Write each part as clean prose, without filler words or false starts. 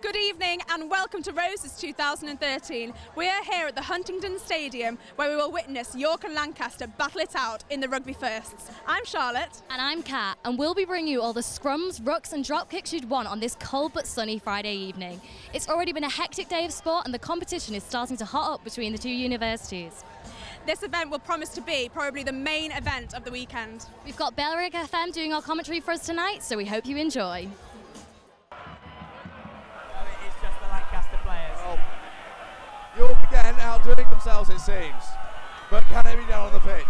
Good evening and welcome to Roses 2013. We are here at the Huntington Stadium where we will witness York and Lancaster battle it out in the rugby firsts. I'm Charlotte. And I'm Kat, and we'll be bringing you all the scrums, rucks and drop kicks you'd want on this cold but sunny Friday evening. It's already been a hectic day of sport and the competition is starting to hot up between the two universities. This event will promise to be probably the main event of the weekend. We've got Bellerick FM doing our commentary for us tonight, so we hope you enjoy. York again outdoing themselves, it seems, but can they be down on the pitch?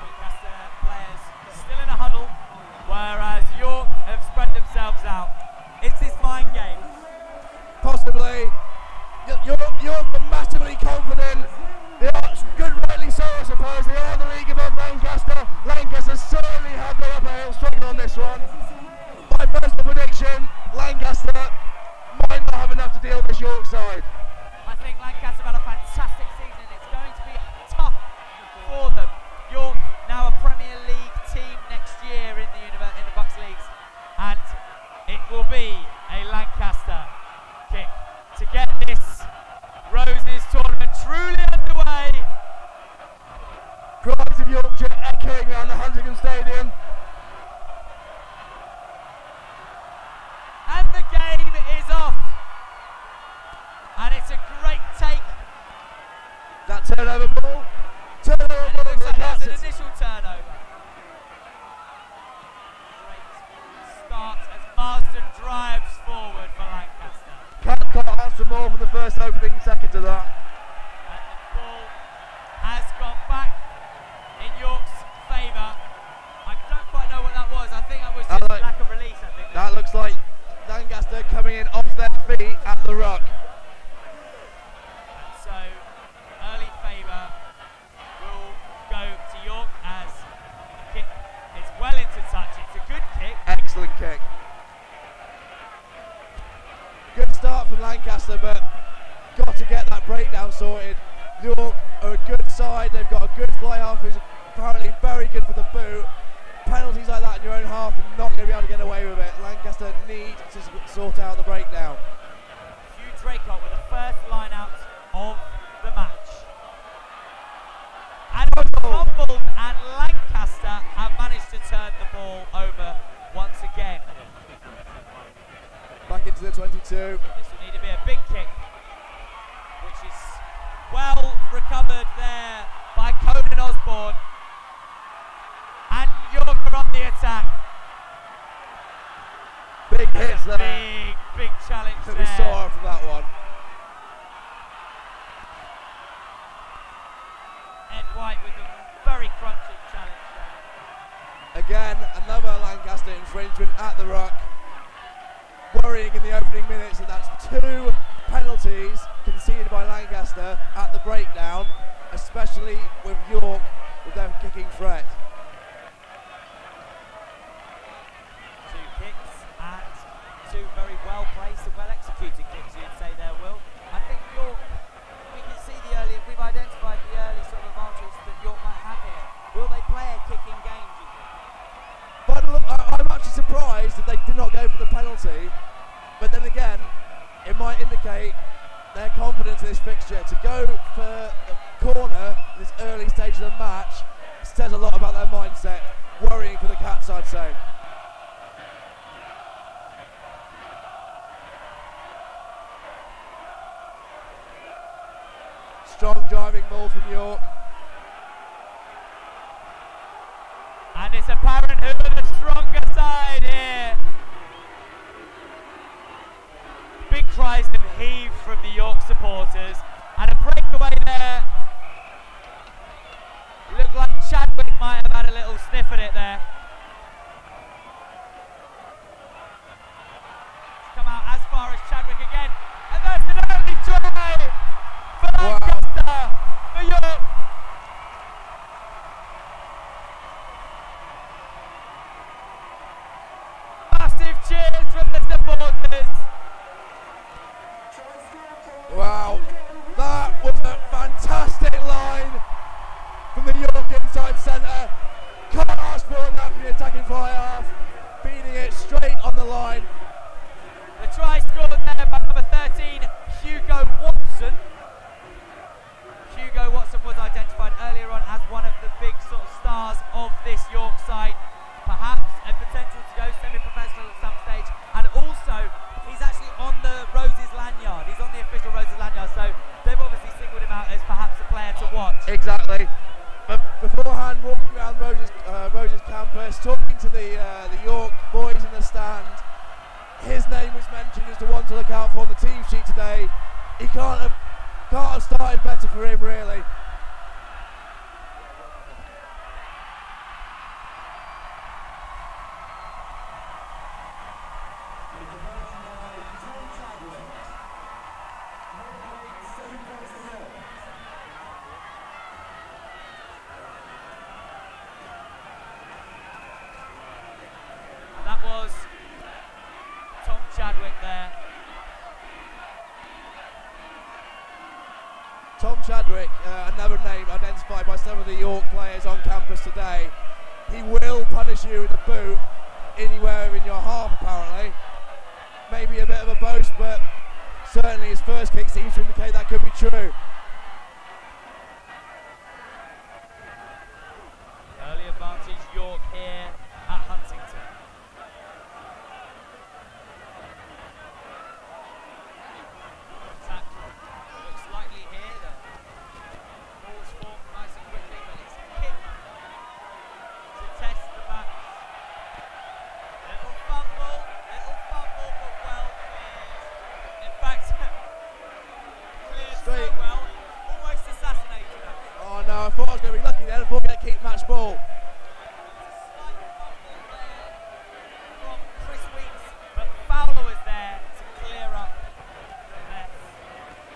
Lancaster players still in a huddle, whereas York have spread themselves out. Is this mind game? Possibly. York are massively confident. They are good, rightly so, I suppose. They are the league above Lancaster. Lancaster certainly have their upper heel struggle on this one. My personal prediction, Lancaster might not have enough to deal with this York side. I think Lancaster have had a fantastic season. It's going to be tough for them. York now a Premier League team next year in the Bucks Leagues, and it will be a Lancaster kick to get this Roses tournament truly underway. Cries of Yorkshire echoing around the Huntington Stadium. And the game is off. And it's a great take. That turnover ball. Turnover ball for the That's an Cats. initial turnover. Great start as Marsden drives forward for Lancaster. Cat can't ask for more from the first opening second of that. And the ball has gone back in York's favour. I don't quite know what that was. I think that was just lack of release, I think. That looks like Lancaster coming in off their feet at the ruck. So, early favour will go to York as the kick is well into touch. It's a good kick. Excellent kick. Good start from Lancaster, but got to get that breakdown sorted. York are a good side. They've got a good fly half who's apparently very good for the boot. Penalties like that in your own half, you're not going to be able to get away with it. Lancaster need to sort out the breakdown. Hugh Draycott with the first line out of the match. And fumbled, and Lancaster have managed to turn the ball over once again. Back into the 22. This will need to be a big kick, which is well recovered there by Conan Osborne. And York are on the attack. Big hits there. Big challenge that there. we saw from that one. Ed White with a very crunchy challenge there. Again, another Lancaster infringement at the ruck. Worrying in the opening minutes, and that's 2 penalties conceded by Lancaster at the breakdown, especially with York with their kicking threat. 2 kicks and 2 very well placed and well executed kicks, you'd say there, Will. I think York, we can see we've identified the early sort of advantage that York might have here. Will they play a kicking game, do you think? But look, I'm actually surprised that they did not go for the penalty, but then again, it might indicate their confidence in this fixture. To go for the corner in this early stage of the match says a lot about their mindset, worrying for the Cats, I'd say. Strong driving ball from York. And it's apparent who are the stronger side here. Big cries of heave from the York supporters. And a breakaway there. Looked like Chadwick might have had a little sniff at it there. It's come out as far as Chadwick again. And that's an early try for Lancaster, for York. Massive cheers from the supporters. Wow, that was a fantastic line from the York inside centre. Carr for that for the attacking fly half, beating it straight on the line. stars of this York side. Perhaps a potential to go semi-professional at some stage. And also, he's actually on the Roses lanyard. He's on the official Roses lanyard. So they've obviously singled him out as perhaps a player to watch. Exactly. But beforehand, walking around Roses campus, talking to the York boys in the stand, his name was mentioned as the one to look out for on the team sheet today. He can't have started better for him, really. That was Tom Chadwick there. Tom Chadwick, another name identified by some of the York players on campus today. He will punish you with a boot anywhere in your half, apparently. Maybe a bit of a boast, but certainly his first kick seems to indicate that could be true. Early advantage York here at Huntington. Attack looks likely here. The ball's formed nice and quickly, but it's a kick to test the backs. Little fumble, but well cleared. In fact, cleared so well, almost assassinated us. Oh no, I thought I was going to be lucky then. I thought I was going to keep match ball. Slight fumble there from Chris Weeks, but Fowler was there to clear up the mess,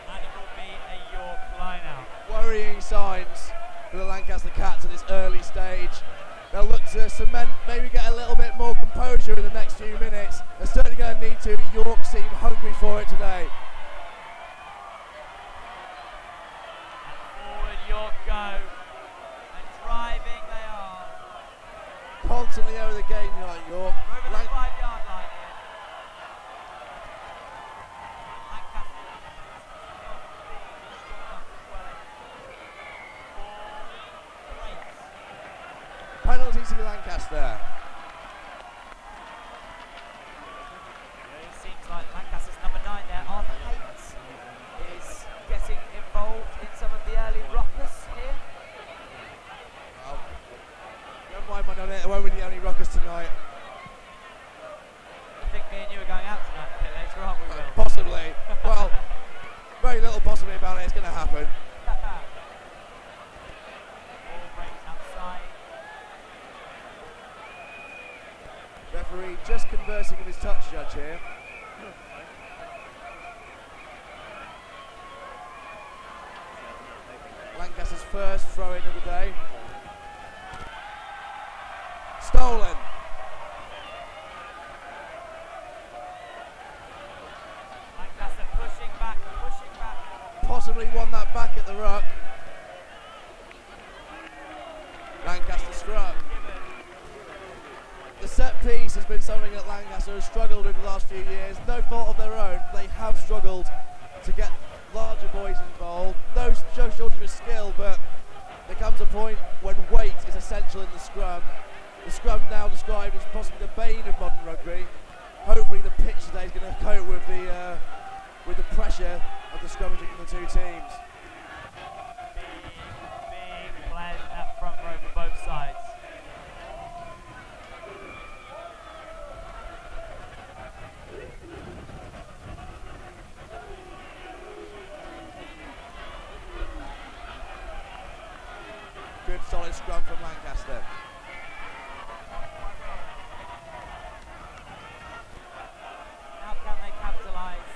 and it will be a York line out. Worrying signs for the Lancaster Cats at this early stage. They'll look to cement, maybe get a little bit more composure in the next few minutes. They're certainly going to need to. York seem hungry for it today. Forward York go, and driving they are. Constantly over the game line, York. Over the 5-yard line here. Lancaster not being strong enough as well. Four breaks. Penalty to Lancaster. It seems like Lancaster's number 9 there, Arthur Haynes, is getting involved in some of the early ruckus here. Well, never mind, man, it won't be the only ruckus tonight. I think me and you are going out tonight a bit later, aren't we, Will? Possibly. Well, very little possibly about it. It's going to happen. Ball breaks outside. Referee just conversing with his touch judge here. Lancaster's first throw-in of the day. Stolen. Lancaster pushing back. Possibly won that back at the ruck. Lancaster scrum. The set piece has been something that Lancaster has struggled with the last few years. No fault of their own, they have struggled to get larger boys involved. No shortage of skill, but there comes a point when weight is essential in the scrum. The scrum now described as possibly the bane of modern rugby. Hopefully the pitch today is going to cope with the pressure of the scrummaging of the two teams. Big players in that front row for both sides. Good solid scrum from Lancaster. How can they capitalise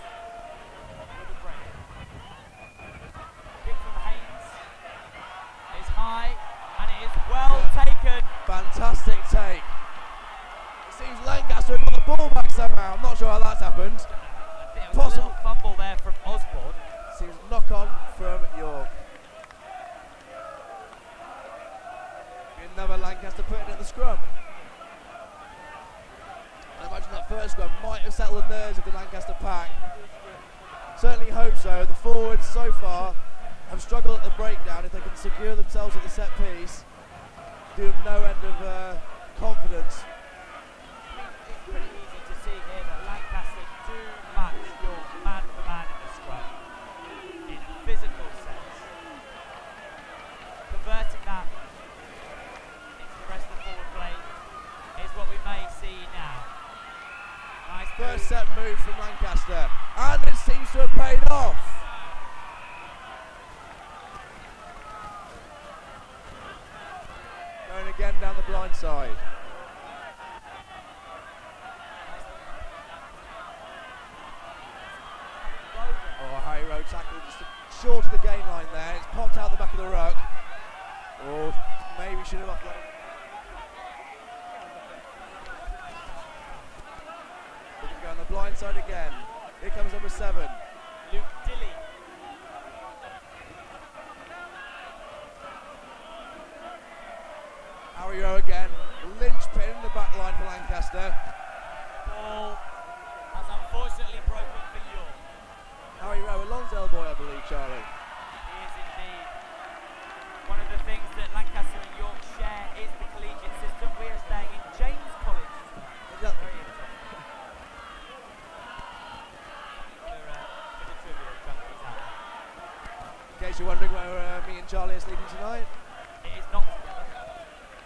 with a break? Kick from Haynes is high, and it is well taken. Fantastic take. It seems Lancaster have got the ball back somehow. I'm not sure how that's happened. There was a little fumble there from Osborne. Seems knock on from York. Another Lancaster putting at the scrum. I imagine that first scrum might have settled the nerves of the Lancaster pack. Certainly hope so. The forwards so far have struggled at the breakdown. If they can secure themselves at the set piece, do them no end of confidence. It's pretty easy to see here that Lancaster do match York man for man in the scrum in a physical sense. Converting that into the rest of the forward play is what we may see now. Nice First set move from Lancaster, and it seems to have paid off. Going again down the blind side. Oh, a high road tackle just short of the gain line there. It's popped out the back of the ruck. Or maybe should have offloaded. Looking to go on the blind side again. Here comes number 7. Luke Dilly. Harry Rowe again. Linchpin in the back line for Lancaster. Ball has unfortunately broken for York. Harry Rowe, a Lonsdale boy, I believe, Charlie. He is indeed. One of the things that Lancaster and York share is the collegiate system. We are staying in James College tonight. Very interesting. For the trivia junkies out there. In case you're wondering where me and Charlie are sleeping tonight. It is not together.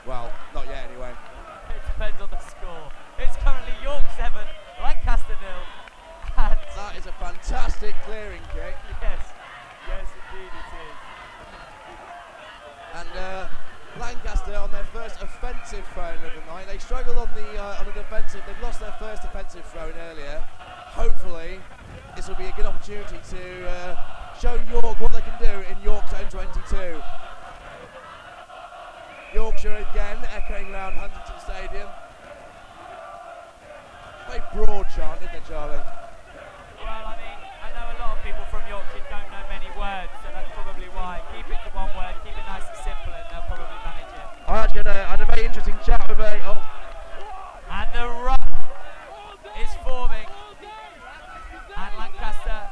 Well, not yet anyway. It depends on the score. It's currently York 7, Lancaster 0. And that is a fantastic clearing kick. Yes, yes indeed it is. And Lancaster on their first offensive throw of the night. They struggled on the defensive. They've lost their first offensive throw earlier. Hopefully, this will be a good opportunity to show York what they can do in York Zone 22. Yorkshire again echoing around Huntington Stadium. Very broad chant, isn't it, Charlie? Well, I mean, I know a lot of people from Yorkshire don't know many words, so that's probably why. Keep it to one word, keep it nice and simple, and they'll probably manage it. I had a very interesting chat with And the ruck is forming, and Lancaster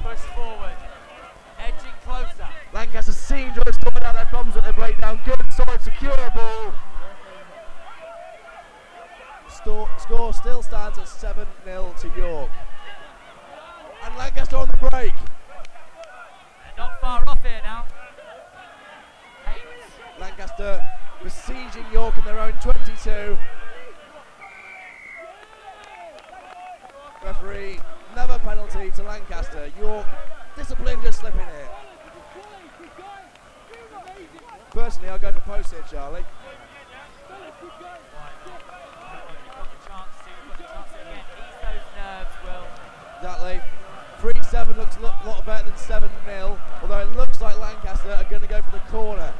push forward, edging closer. Lancaster seem to have sorted out their problems at the breakdown. Good, solid, secure ball. Score still stands at 7-0 to York. And Lancaster on the break. They're not far off here now. Lancaster besieging York in their own 22. Referee, another penalty to Lancaster. York discipline just slipping here. Personally, I'll go for post here, Charlie. Exactly. 3-7 looks a lot better than 7-0, although it looks like Lancaster are going to go for the corner.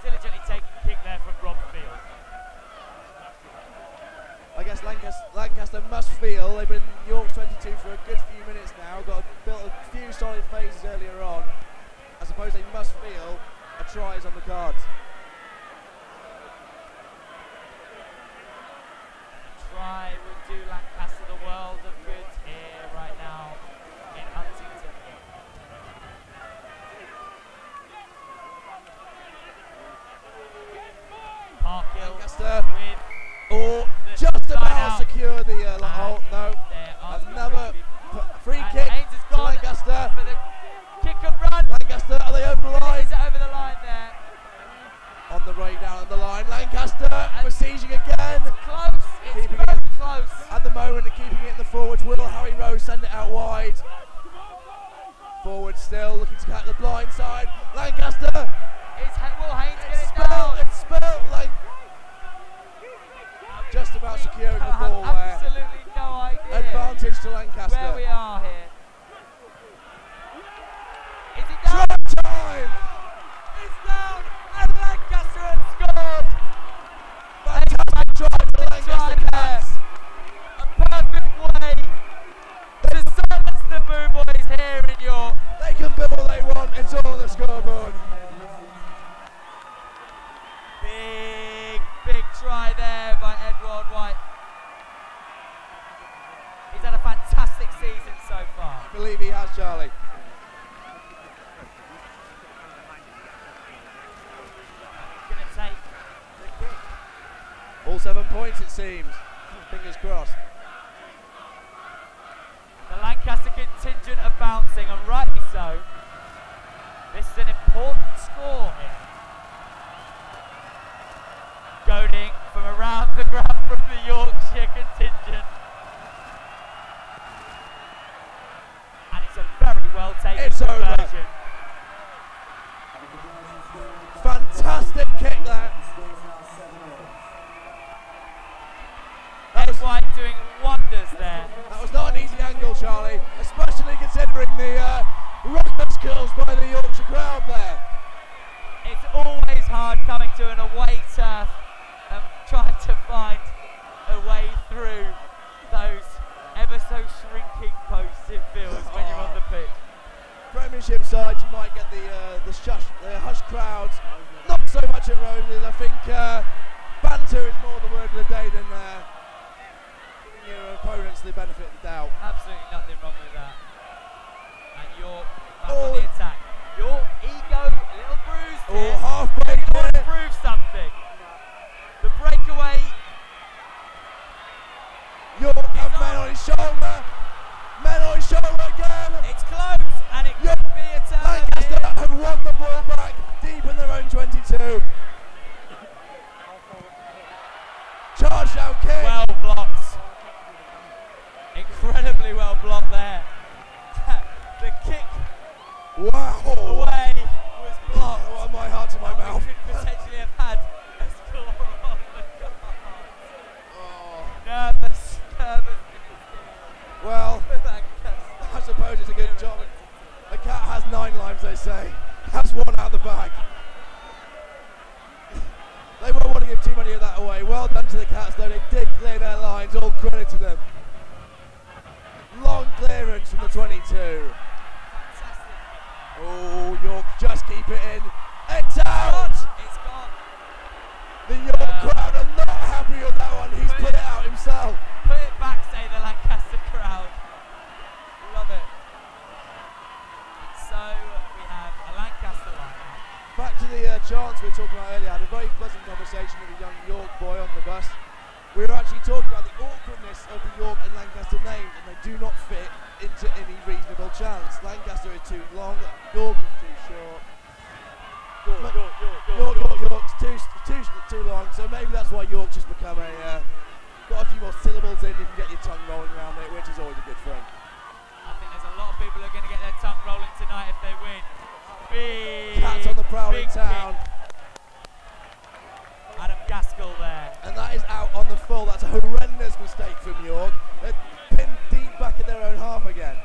Diligently taking the kick there from Rob Field. I guess Lancaster must feel they've been in York's 22 for a good few minutes now, built a few solid phases earlier on. I suppose they must feel a try is on the cards. Try would do Lancaster the world of good here right now in Huntington. Parkhill Lancaster with just about secure the no, another free kick to Lancaster. For the kick and run. Lancaster, are they over the line? Is it over the line there? On the breakdown on the line, Lancaster besieging again. It's close, it's keeping very it close. At the moment, keeping it in the forwards. Will Harry Rowe send it out wide? Forward still, looking to cut the blind side. Lancaster. Will Haynes get it down? It's spilled. Just about securing the ball there. Absolutely no idea. Advantage to Lancaster. Where we are here. Is it down? Try time. It's down, and Lancaster have scored. Fantastic try for the Lancaster Cats. A perfect way to silence the Boo Boys here in York. They can build what they want. It's all on the scoreboard. Big try there by Edward White. He's had a fantastic season so far. I believe he has, Charlie. it seems. Fingers crossed. The Lancaster contingent are bouncing, and rightly so. This is an important score here. Goading from around the ground from the Yorkshire contingent. And it's a very well taken conversion. Fantastic kick there. Ed White doing wonders there. That was not an easy angle, Charlie, especially considering the rugby skills by the Yorkshire crowd there. It's always hard coming to an away turf and trying to find a way through those ever so shrinking posts it feels when you're on the pitch. Premiership side, you might get the hush crowds. Not so much at Roses. I think banter is more the word of the day than giving your opponents the benefit of the doubt. Absolutely nothing wrong with that. And York back on the attack. York ego a little bruised here. Half break They want to here. prove something. The breakaway. York have men on his shoulder. Men on his shoulder again. It's close, and it could be a turn. Lancaster have won the ball back deep in their own 22. Charge down kick. Well blocked. Incredibly well blocked there. The kick Wow. away was blocked. Oh, my heart to my mouth. We could potentially have had a score on the card. Oh. Nervous. Well, I suppose it's a good job. A cat has 9 lives, they say. That's one out of the bag. They won't want to give too many of that away. Well done to the Cats, though. They did clear their lines. All credit to them. Long clearance from the 22. Oh, York just keep it in. It's out! It's gone. The York crowd are not happy with that one. He's put it out himself. Put it back, say the Lancaster crowd. Love it. So we have a Lancaster line. Back to the chants we were talking about earlier. I had a very pleasant conversation with a young York boy on the bus. We were actually talking about the awkwardness of the York and Lancaster names, and they do not fit into any reasonable chance. Lancaster is too long, York is too short. York's too long, so maybe that's why York just become got a few more syllables in, you can get your tongue rolling around it, which is always a good thing. I think there's a lot of people who are going to get their tongue rolling tonight if they win. Big, Cats on the prowl in town. kick. Adam Gaskell there. And that is out on the full. That's a horrendous mistake from York. They're pinned deep back in their own half again.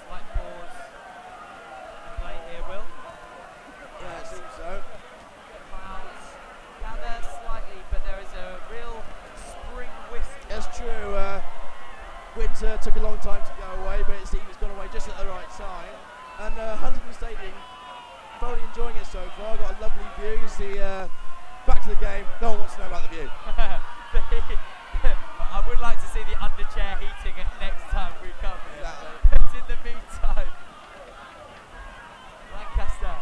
Slight pause. Play here, Will. Yeah, it seems so. Clouds gather slightly, but there is a real spring whisk. It's true. Winter took a long time to go away, but it seems it's gone away just at the right time. And Huntington Stadium, thoroughly enjoying it so far. Got a lovely view. You see, back to the game. No one wants to know about the view. I would like to see the underchair heating next time we come here. Exactly. But in the meantime, Lancaster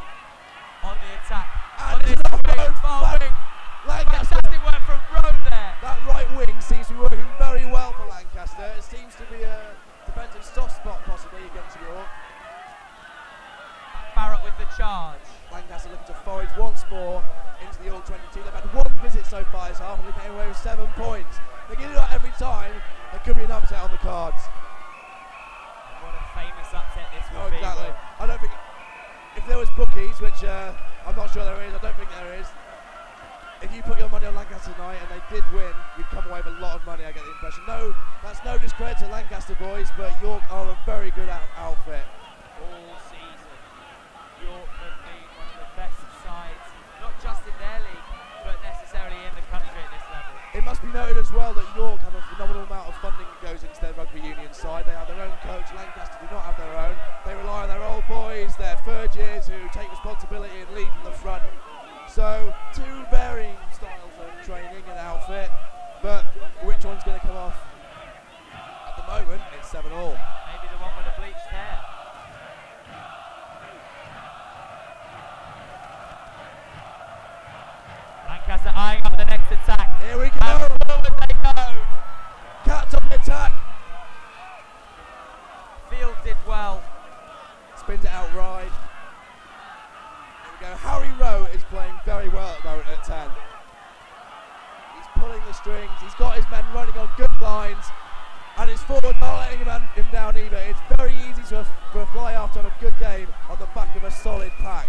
on the attack. And it's an offload. Far wing. Lancaster. Fantastic work from Road there. That right wing seems to be working very well for Lancaster. It seems to be a defensive soft spot possibly against York. Barrett with the charge. Lancaster looking to forage once more into the All-22. They've had one visit so far this half and they came away with 7 points. They can do that every time. There could be an upset on the cards. What a famous upset this would be. Exactly. I don't think if there was bookies, which I'm not sure there is, I don't think there is. If you put your money on Lancaster tonight and they did win, you'd come away with a lot of money, I get the impression. No, that's no discredit to Lancaster boys, but York are a very good outfit. All season, York have been one of the best sides, not just in their league, but necessarily in the country at this level. It must be noted as well that York have a phenomenal amount of funding that goes into their rugby union side. They have their own coach. Lancaster do not have their own. They rely on their old boys, their third years who take responsibility and lead from the front. So, 2 varying styles of training and outfit, but which one's going to come off? At the moment, it's 7-all. Maybe the one with the bleached hair. Lancaster eyeing up the next attack. Here we go. And forward they go. Cats on the attack. Field did well. Spins it out wide. Here we go. Harry Rowe is playing very well at the moment at 10. He's pulling the strings. He's got his men running on good lines. And his forwards not letting him down either. It's very easy for a fly half to have a good game on the back of a solid pack.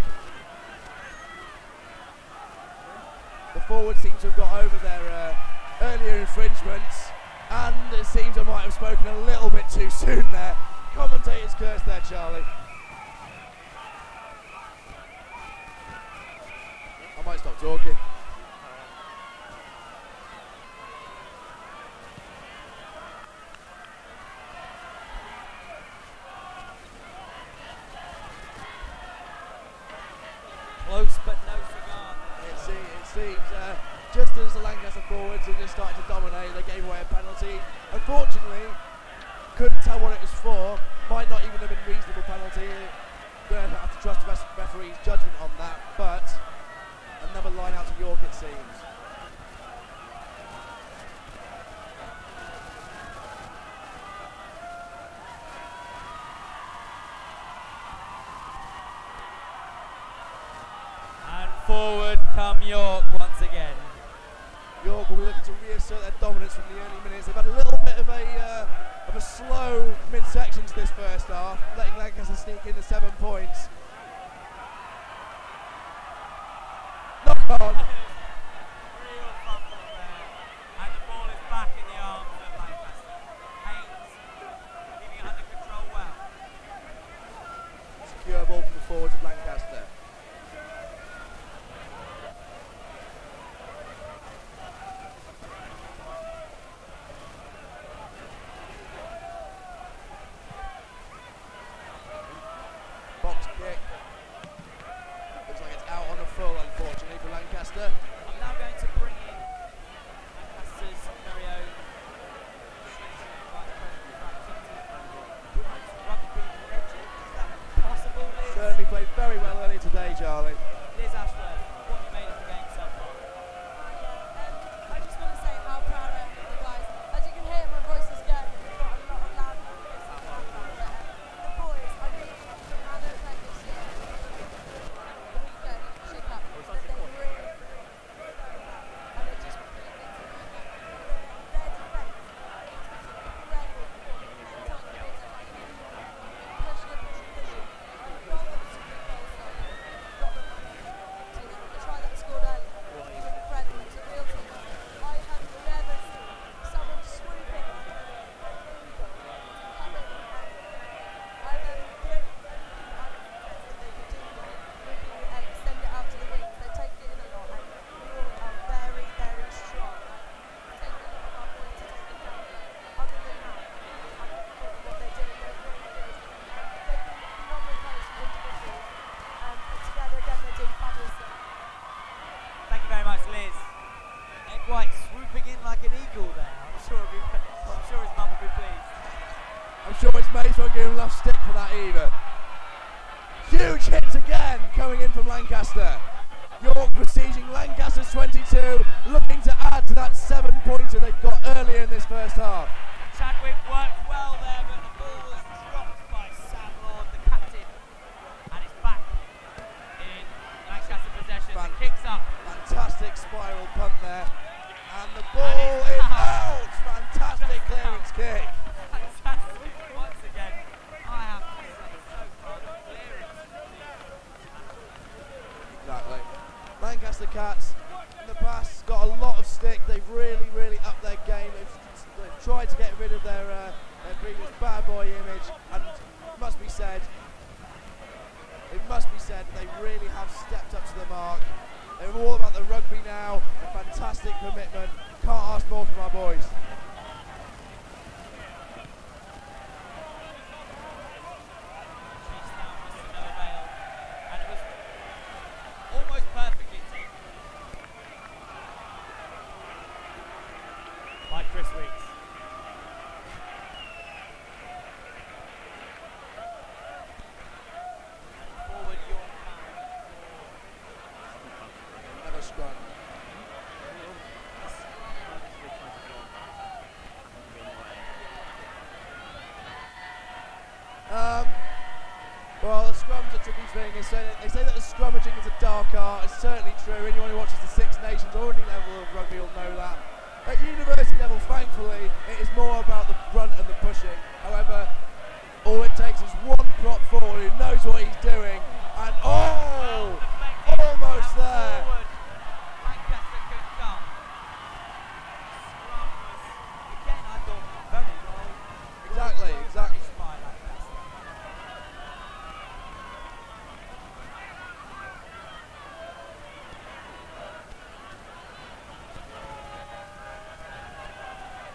The forwards seem to have got over their earlier infringements, and it seems I might have spoken a little bit too soon there. Commentator's curse there, Charlie. I might stop talking. Close but no cigar. It seems just as the Lancaster forwards have just started to dominate, they gave away a penalty. Unfortunately, couldn't tell what it was for. Might not even have been reasonable penalty. Going to have to trust the referee's judgment on that. But another line out to York, it seems. Forward come York once again. York will be looking to reassert their dominance from the early minutes. They've had a little bit of a slow midsection to this first half, letting Lancaster sneak in the 7 points. Knock on. Real fumble there, and the ball is back in the arms of Lancaster. Haynes keeping it under control well. Secure ball from the forwards of Lancaster. Box kick. Looks like it's out on the full, unfortunately, for Lancaster. I'm now going to bring in Lancaster's very own Vice President of Activity, Rugby legend. Is that possible, Liz? Certainly played very well earlier today, Charlie. Liz Ashworth, what have you made of the game so far? I just want to say how proud I am of the guys. As you can hear, my voice is going. We've got a lot of loud noise in the background. But the boys, I think, how they're playing this year, the weekend, shake up, that they really, and they just really need to know that their defence is incredible. Telling the boys that pushing. Got them some good goals early. Got them the try that scored early. Incredible. It's a real team. I have never seen someone swooping like an eagle to come in and then the only thing I suggest that they could do would be extend it out to the wings. They take it in a lot and York are very, very strong. Take a lot of our points to take them down. But other than that, I think what they're doing, they're really good. They've been phenomenal players from individuals. But together again, they're doing fabulously. Thank you very much, Liz. Ed White swooping in like an eagle there. I'm sure his mum will be pleased. I'm sure his mates won't give him enough stick for that either. Huge hits again coming in from Lancaster. York besieging Lancaster's 22, looking to add to that 7-pointer they've got earlier in this first half. Chadwick worked well there, but the ball was dropped by Sam Lord, the captain, and it's back in Lancaster possession. The kicks up. Fantastic spiral punt there. And the ball is out! Fantastic clearance kick. Fantastic. Once again, I have to say, so far, the clearance. Exactly. Lancaster Cats in the past got a lot of stick. They've really upped their game. They've tried to get rid of their previous bad boy image, and it must be said they really have stepped up to the mark. They're all about the rugby now. A fantastic commitment. Can't ask more from our boys. Chase down was to no avail, and it was almost perfectly taken by Chris Weeks. tricky thing is they say that the scrummaging is a dark art. It's certainly true. Anyone who watches the Six Nations or any level of rugby will know that. At university level, thankfully, it is more about the brunt and the pushing. However, all it takes is one prop forward who knows what he's doing, and almost there. Forward. Lancaster could come. Scrum was, again, I thought, very well. Exactly. Managed by Lancaster.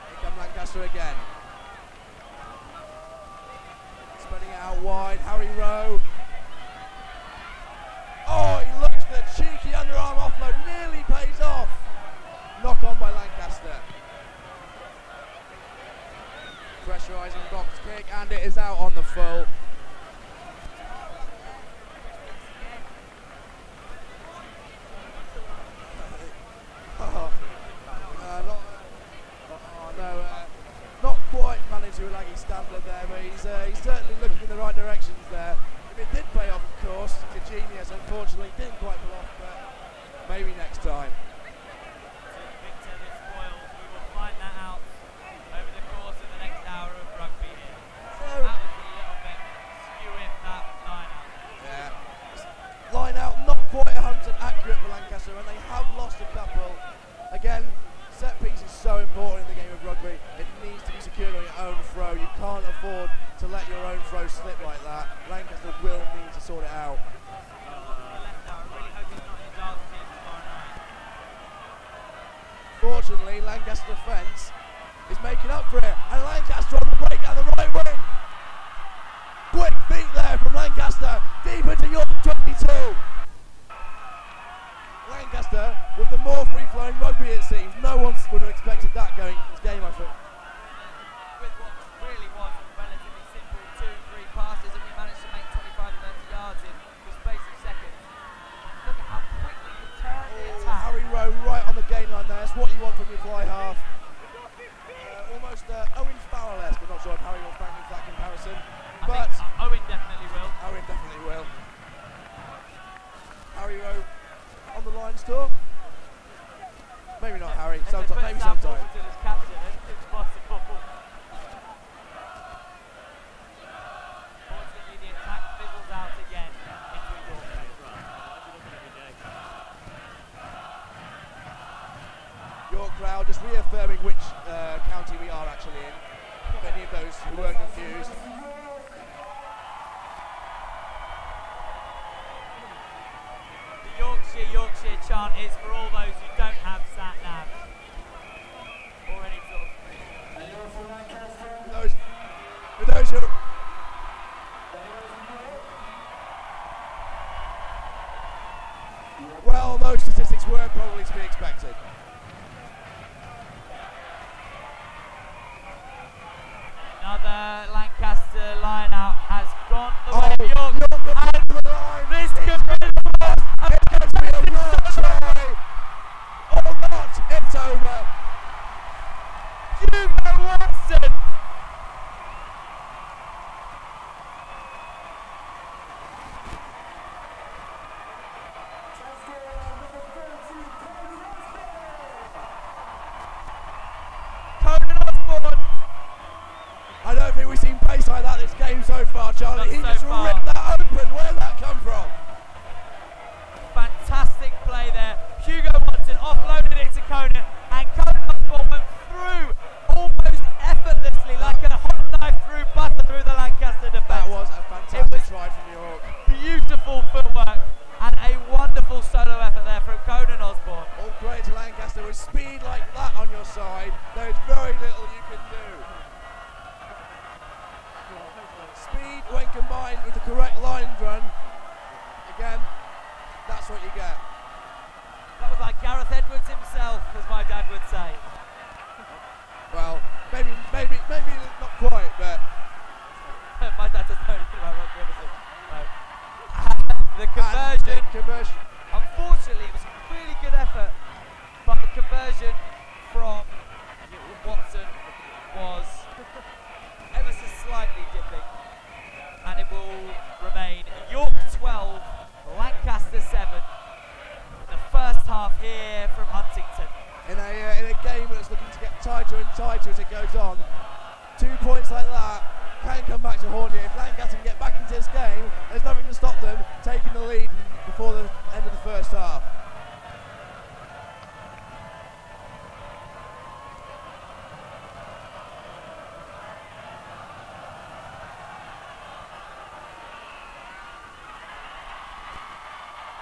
Here comes Lancaster again. Spreading it out wide, Harry Rowe. Oh, he looks for the cheeky underarm offload, nearly pays off. Knock on by Lancaster. Pressurising box kick, and it is out on the full. Not quite managed to a laggy Standler there, but he's certainly looking in the right directions there. If it did pay off, of course, to genius, unfortunately, didn't quite pull off, but maybe next time. Victor, the spoils, we will find that out over the course of the next hour of rugby here. That was a little bit skew if that line out. Yeah. Line out, not quite 100% accurate for Lancaster, and they have lost a couple. Again, set piece is so important in the game of rugby. It needs to be secured on your own throw. You can't afford to let your own throw slip like that. Lancaster will need to sort it out. Fortunately, Lancaster defence is making up for it, and Lancaster on the break down the right wing. Quick feet there from Lancaster, deep into York 22. Lancaster with the more free-flowing rugby, it seems. No one would have expected that going into this game, I think. With what really was relatively simple 2-3 passes, and we managed to make 25-30 yards in the space of seconds. Look at how quickly you turn the attack. Harry Rowe right on the gain line there. That's what you want from your fly half. Almost Owen Farrell-esque. I'm not sure if Harry will bang into that comparison. I think Owen definitely will. Owen definitely will. Harry Rowe on the line still. Maybe not Harry. Sometime, maybe sometime. As captain, it's possible. Fortunately, the attack fizzles out again into a York. York crowd just reaffirming which county we are actually in. For any of those who were confused. The Yorkshire chant is for all those who don't have sat nav or any sort of. For those who. Well, those statistics were probably to be expected. Another Lancaster line out has gone the way of York. And this could be the first. It's going to be a York try. Or not, it's over. Hugo Watson. Conan Osborne. I don't think we've seen pace like that this game so far, Charlie. He just ripped that open. Where did that come from? Fantastic play there. Hugo Watson offloaded it to Conan, and Conan Osborne went through almost effortlessly, like a hot knife through butter through the Lancaster defence. That was a fantastic try from York. Beautiful footwork and a wonderful solo effort there from Conan Osborne. All credit to Lancaster. With speed like that on your side, there is very little you can do. Speed, when combined with the correct line run, again, that's what you get. That was like Gareth Edwards himself, as my dad would say. Well, maybe not quite, but My dad doesn't know anything about rugby, obviously. No. The conversion, unfortunately, it was a really good effort, but the conversion from Watson was ever so slightly dipping, and it will remain York 12. Huntington. In a game that's looking to get tighter and tighter as it goes on, 2 points like that can come back to haunt you. If Lancaster can get back into this game, there's nothing to stop them taking the lead before the end of the first half.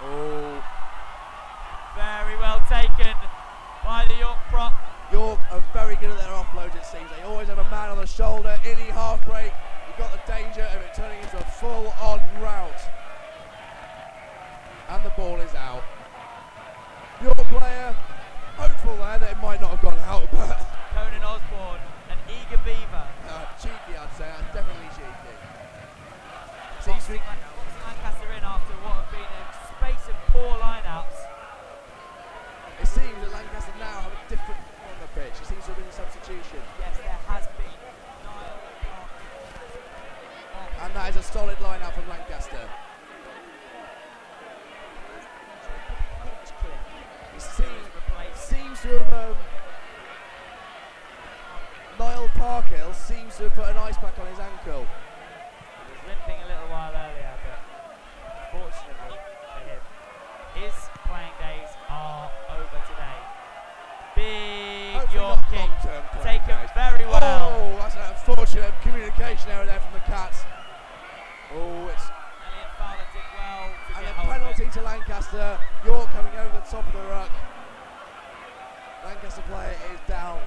Oh, Very well taken by the York prop. York are very good at their offloads, it seems. They always have a man on the shoulder. Any half break, you've got the danger of it turning into a full-on rout. And the ball is out. York player, hopeful there that it might not have gone out, but Conan Osborne, an eager beaver. cheeky, I'd say. Definitely cheeky. Seems to be Boxing Lancaster in after what have been a space of poor lineouts. It seems that Lancaster now have a different on the pitch. It seems to have been a substitution. Yes, there has been. Niall Carr. And that is a solid line out from Lancaster. It seems to have Niall Parkhill seems to have put an ice pack on his ankle. He was limping a little while earlier, but fortunately for him, his playing days are over today. Big Hopefully York not kick, long-term playing taken days. very well. Oh, that's an unfortunate communication error there from the Cats. Oh, it's Elliot Fowler did well to and get a hold of penalty it. to Lancaster. York coming over the top of the ruck. Lancaster player is down.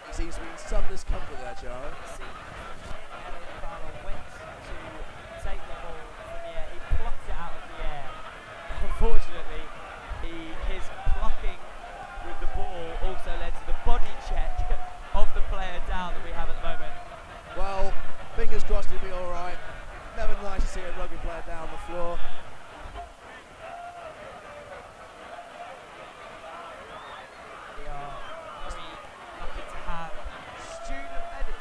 He seems to be in some discomfort there, Charlie. See, when Elliot Fowler went to take the ball from the air, he plucked it out of the air. Unfortunately, his plucking with the ball also led to the body check of the player down that we have at the moment. Well, fingers crossed he'll be all right. Never nice to see a rugby player down on the floor. We are very lucky to have student medics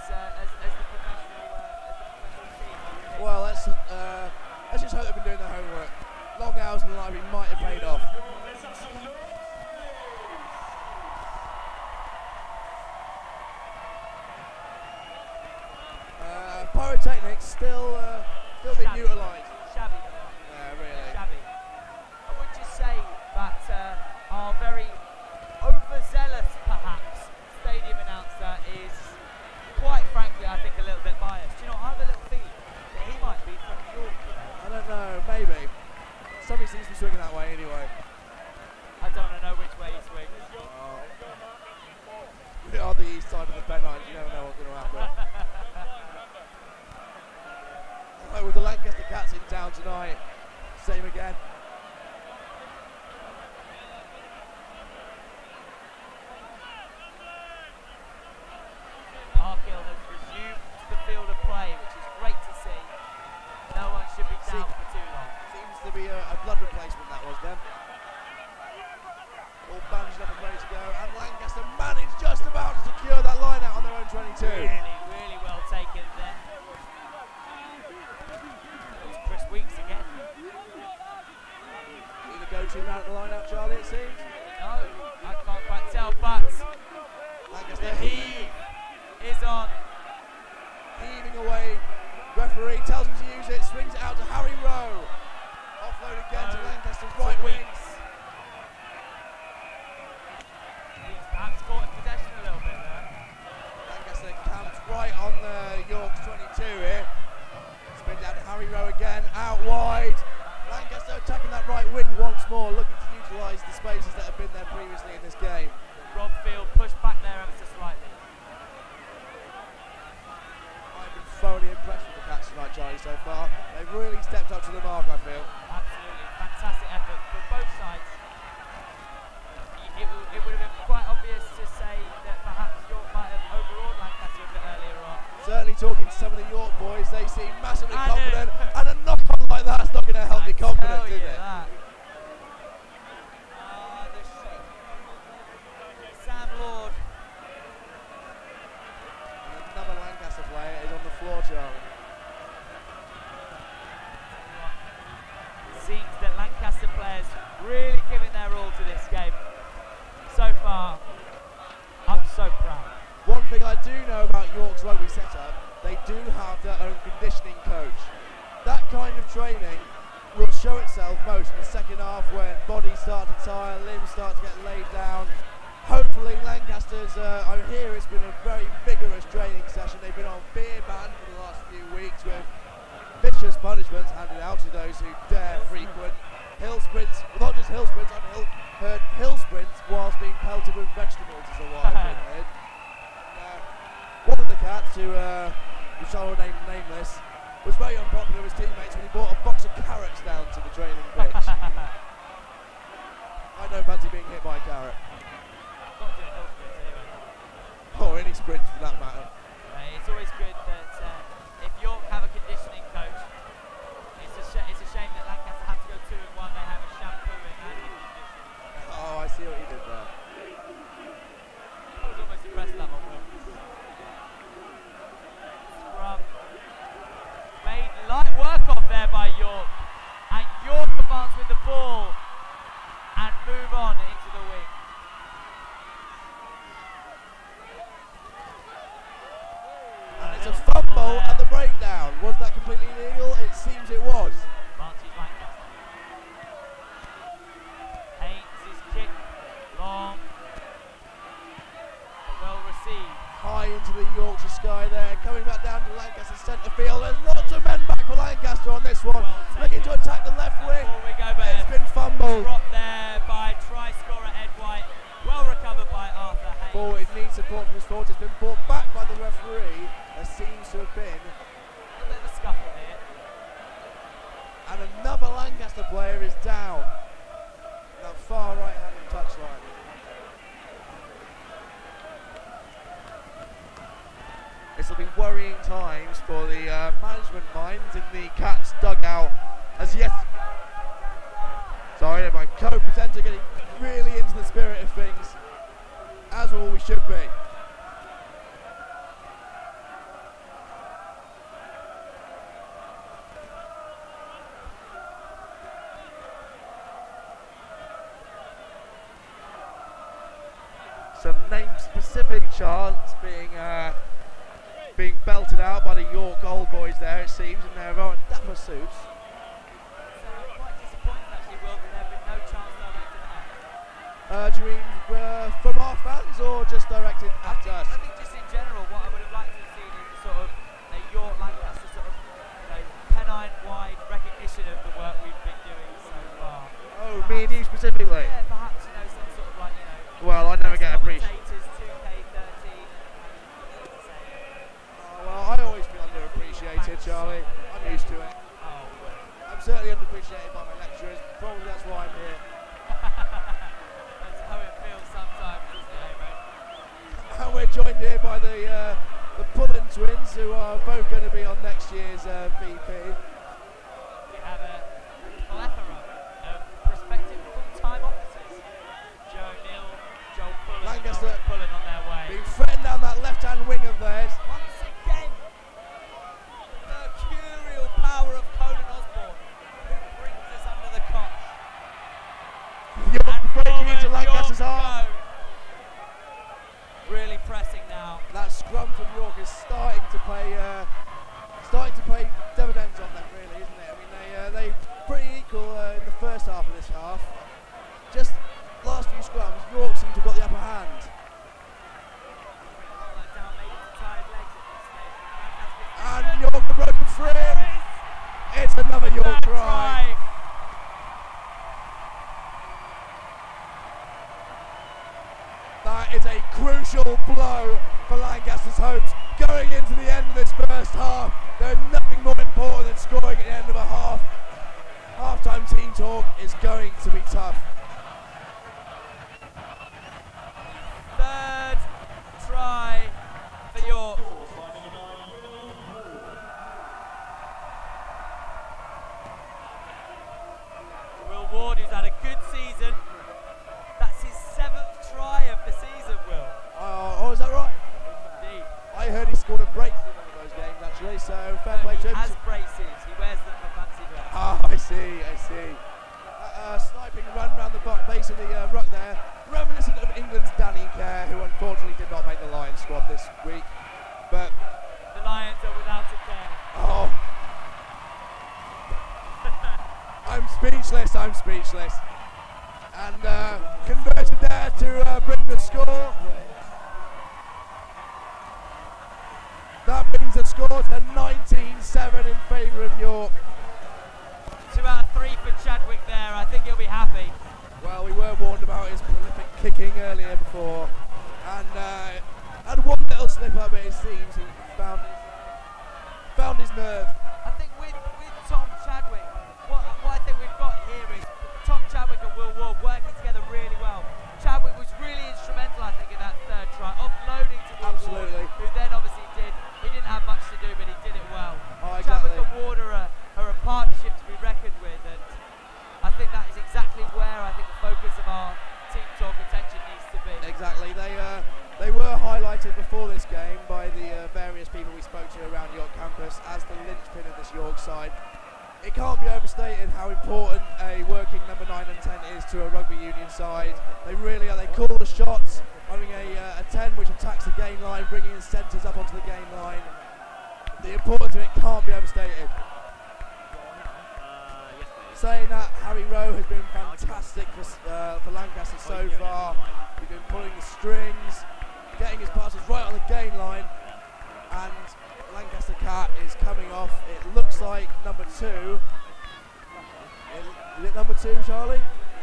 as the professional team. Well, let's just hope they've been doing their homework. Long hours in the library might have paid off. Pyrotechnics still being Shabby. utilised. Shabby. Yeah, really. Shabby. I would just say that our very overzealous, perhaps, stadium announcer is, quite frankly, I think a little bit biased. You know, I have a little feeling that he might be from York, you know. I don't know, maybe. Somebody seems to be swinging that way anyway. I don't know which way he swings. We are the east side of the Pennines, you never know what's going to happen. Right, with the Lancaster Cats in town tonight, same again. Parkhill has resumed the field of play, which is great to see. No one should be down for too long. Seems to be a blood replacement that was then. All bandaged up and ready to go, and Lancaster managed just about to secure that line out on their own 22. Really well taken there. It was Chris Weeks again. Either go-to man at the line out, Charlie, it seems. No, I can't quite tell, but Lancaster the heave is on. heaving away. Referee tells him to use it, swings it out to Harry Rowe. Offload again to Lancaster's right wing. He's perhaps caught in possession a little bit there. Lancaster camps right on the York's 22 here. Spins out to Harry Rowe again, out wide. Lancaster attacking that right wing once more, looking to utilise the spaces that have been there previously in this game. Rob Field pushed back there ever so slightly. I've been thoroughly impressed with the Cats tonight, Charlie, so far. They've really stepped up to the mark, I feel. Absolutely fantastic effort from both sides. It would have been quite obvious to say that perhaps York might have overawed Lancaster a bit earlier on. Certainly talking to some of the York boys, they seem massively confident, and a knock-on like that's not going to help your confidence, is it? That. The shot. Sam Lord. And another Lancaster player is on the floor, Charlie. seems that Lancaster players really giving their all to this game. So far, I'm so proud. One thing I do know about York's rugby setup, they do have their own conditioning coach. That kind of training will show itself most in the second half when bodies start to tire, limbs start to get laid down. Hopefully Lancaster's, I hear it's been a very vigorous training session. They've been on beer ban for the last few weeks with vicious punishments handed out to those who dare frequent hill sprints, not just hill sprints, I've heard hill sprints whilst being pelted with vegetables is a what I've been heard. One of the cats, who shall remain nameless, was very unpopular with his teammates when he brought a box of carrots down to the training pitch. I don't fancy being hit by a carrot. Or any sprint for that matter. It's always good that if York have a conditioning coach, it's a shame that Lancaster have to go 2-1. They have a shampooing and a conditioning. Oh, I see what he did there. I was almost impressed that one, Will. Scrum. Made light work of there by York. And York advance with the ball and move on into the wing. And it's a fumble at the breakdown. Was that completely illegal? It seems it was. Advantage Lancaster. Haynes' kick, long, but well received. High into the Yorkshire sky there, coming back down to Lancaster's centre field. There's lots of men back for Lancaster on this one. Looking to attack the left wing. Before we go, but it's been fumbled. Dropped there by try scorer Ed White. Well recovered by Arthur Haynes. Ball, it needs support from his forwards. It's been brought back by the referee. There seems to have been A little bit of a scuffle here. and another Lancaster player is down. That far right-handed touchline. This will be worrying times for the management minds in the Cats dugout. As yes, sorry, my co-presenter getting really into the spirit of things, as all we should be. Some name-specific chants being belted out by the York old boys there, it seems, in their dapper suits. Quite disappointed actually, Will, that there have been no chance directed at us. Do you mean from our fans or just directed at us? I think just in general, what I would have liked to have seen is sort of a York Lancaster sort of Pennine-wide recognition of the work we've been doing so far. Oh, me and you specifically? Yeah, perhaps, some sort of Well, I never get appreciated. 2K13. Well, I always feel underappreciated, Charlie. I'm used to it. Oh, well. I'm certainly underappreciated by my lecturers. Probably that's why I'm here. That's how it feels sometimes, isn't it, mate? And we're joined here by the Pullen twins, who are both going to be on next year's VP. We have a plethora of prospective full-time officers. Joe Neal, Joel Pullen, Lancaster Norris Pullen on their way. being threatened down that left-hand wing of theirs. Once again, the mercurial power of Conan Osborne, who brings us under the cosh. York breaking forward into Lancaster's York arm. go. Really pressing now. That scrum from York is starting to pay dividends on them, really, isn't it? I mean, they pretty equal in the first half of this half. Just last few scrums, York seem to have got the upper hand. Roll that down, made into tired legs at this stage. And York have broken free. It's another York try. That is a crucial blow for Lancaster's hopes going into the end of this first half. There's nothing more important than scoring at the end of a half. Half-time team talk is going to be tough. Third try for York. Will Ward, who's had a good season. That's his 7th try of the season, Will. Oh, is that right? Indeed. I heard he scored a brace in one of those games, actually, so fair play to He him. has braces. He wears them for fancy dress. Ah, I see. Sniping run round the base of the ruck there, reminiscent of England's Danny Carr, who unfortunately did not make the Lions squad this week. But the Lions are without a care. Oh, I'm speechless. And converted there to bring the score. That brings the score to 19-7 in favour of York. 2 out of 3 for Chadwick there. I think he'll be happy. Well, we were warned about his prolific kicking earlier before, and had one little slip up, it seems. He found his nerve. I think with Tom Chadwick, what I think we've got here is Tom Chadwick and Will Ward working together really well. Chadwick was really instrumental, I think, in that third try, offloading to Will Absolutely. Ward, who then obviously he didn't have much to do, but he did it well. Oh, exactly. Chadwick and Ward are a partnership to be reckoned with, and I think that is exactly where I think the focus of our team talk attention needs to be. Exactly. They were highlighted before this game by the various people we spoke to around York campus as the linchpin of this York side. It can't be overstated how important a working number 9 and 10 is to a rugby union side. They really are. They call the shots, having a 10 which attacks the gain line, bringing in centres up onto the gain line. The importance of it can't be overstated. Saying that, Harry Rowe has been fantastic for Lancaster so far. He's been pulling the strings, getting his passes right on the gain line, and Lancaster Cat is coming off. It looks like number 2. Is it number 2, Charlie?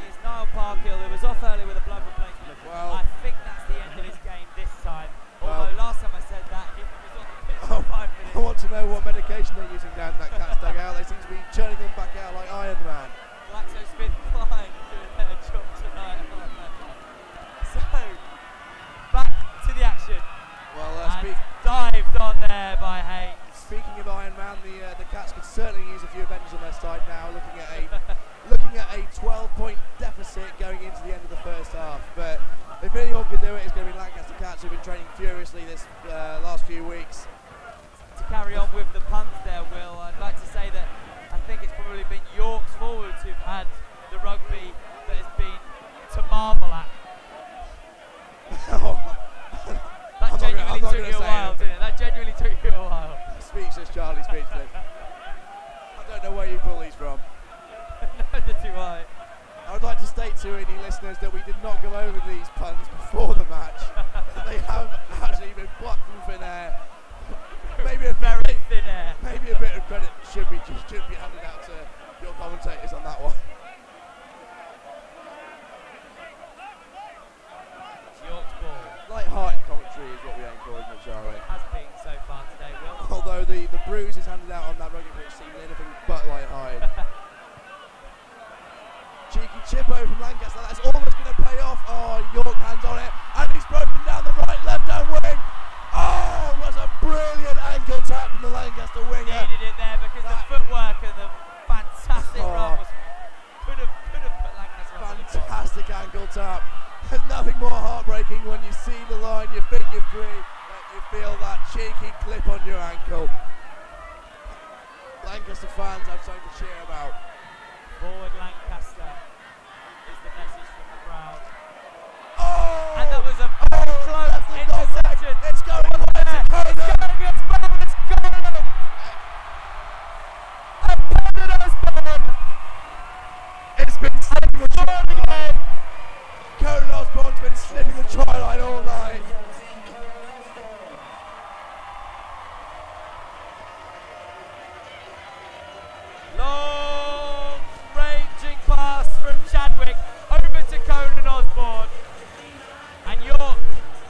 It's Niall Parkhill, who was off early with a blood replacement. Well, I think that's the end of his game this time. Although last time I said that, it was on the pitch for 5 minutes. I want to know what medication they're using down in that Cat's dugout. They seem to be churning them back out like Iron Man. GlaxoSmithKline doing their job tonight. So, back to the action. Well, dived on there by Haynes. Speaking of Iron Man, the Cats could certainly use a few avengers on their side now, looking at a 12-point deficit going into the end of the first half. But if anyone could do it, it's going to be Lancaster Cats, who've been training furiously this last few weeks. To carry on with the puns there, Will, I'd like to say that I think it's probably been York's forwards who've had the rugby that has been to marvel at. That genuinely took you a while, didn't it? That genuinely took you a while. Speechless, Charlie, speechless. I don't know where you pull these from. Neither do I. I would like to state to any listeners that we did not go over these puns before the match. They have actually been plucked from thin air. Maybe a very thin air. Maybe a bit of credit should be handed out to your commentators on that one. It's York's ball. Light-hearted commentary is what we aim for, isn't it, Charlie? Has been so far today, Will. Although the bruises handed out on that rugby pitch seem anything but light-hearted. Cheeky chip over from Lancaster. That's almost going to pay off. Oh, York hands on it, and he's broken down the right, left-hand wing. Oh, was a brilliant ankle tap from the Lancaster winger. Needed it there because the footwork and the fantastic run could have put Lancaster on. Fantastic ankle tap. There's nothing more heartbreaking when you see the line, you think you're free, but you feel that cheeky clip on your ankle. Lancaster fans have something to cheer about. Forward Lancaster is the message from the crowd. Oh! And that was a close interception. It's going away. It's going, it's gone, it's gone! And Conan Osborne! It's been slipping the try again! line. Conan Osborne's been slipping the try line all night. Long ranging pass from Chadwick over to Conan Osborne. And York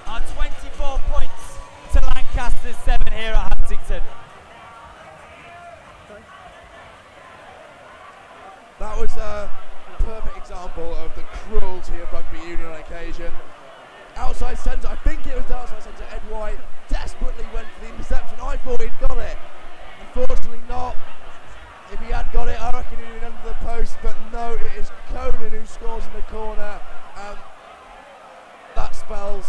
are 24 points to Lancaster's 7 here at Huntington. That was a perfect example of the cruelty of rugby union on occasion. Outside centre, I think it was the outside centre, Ed White, desperately went for the interception. I thought he'd got it. Unfortunately not. If he had got it, I reckon he'd been under the post, but no, it is Conan who scores in the corner. That spells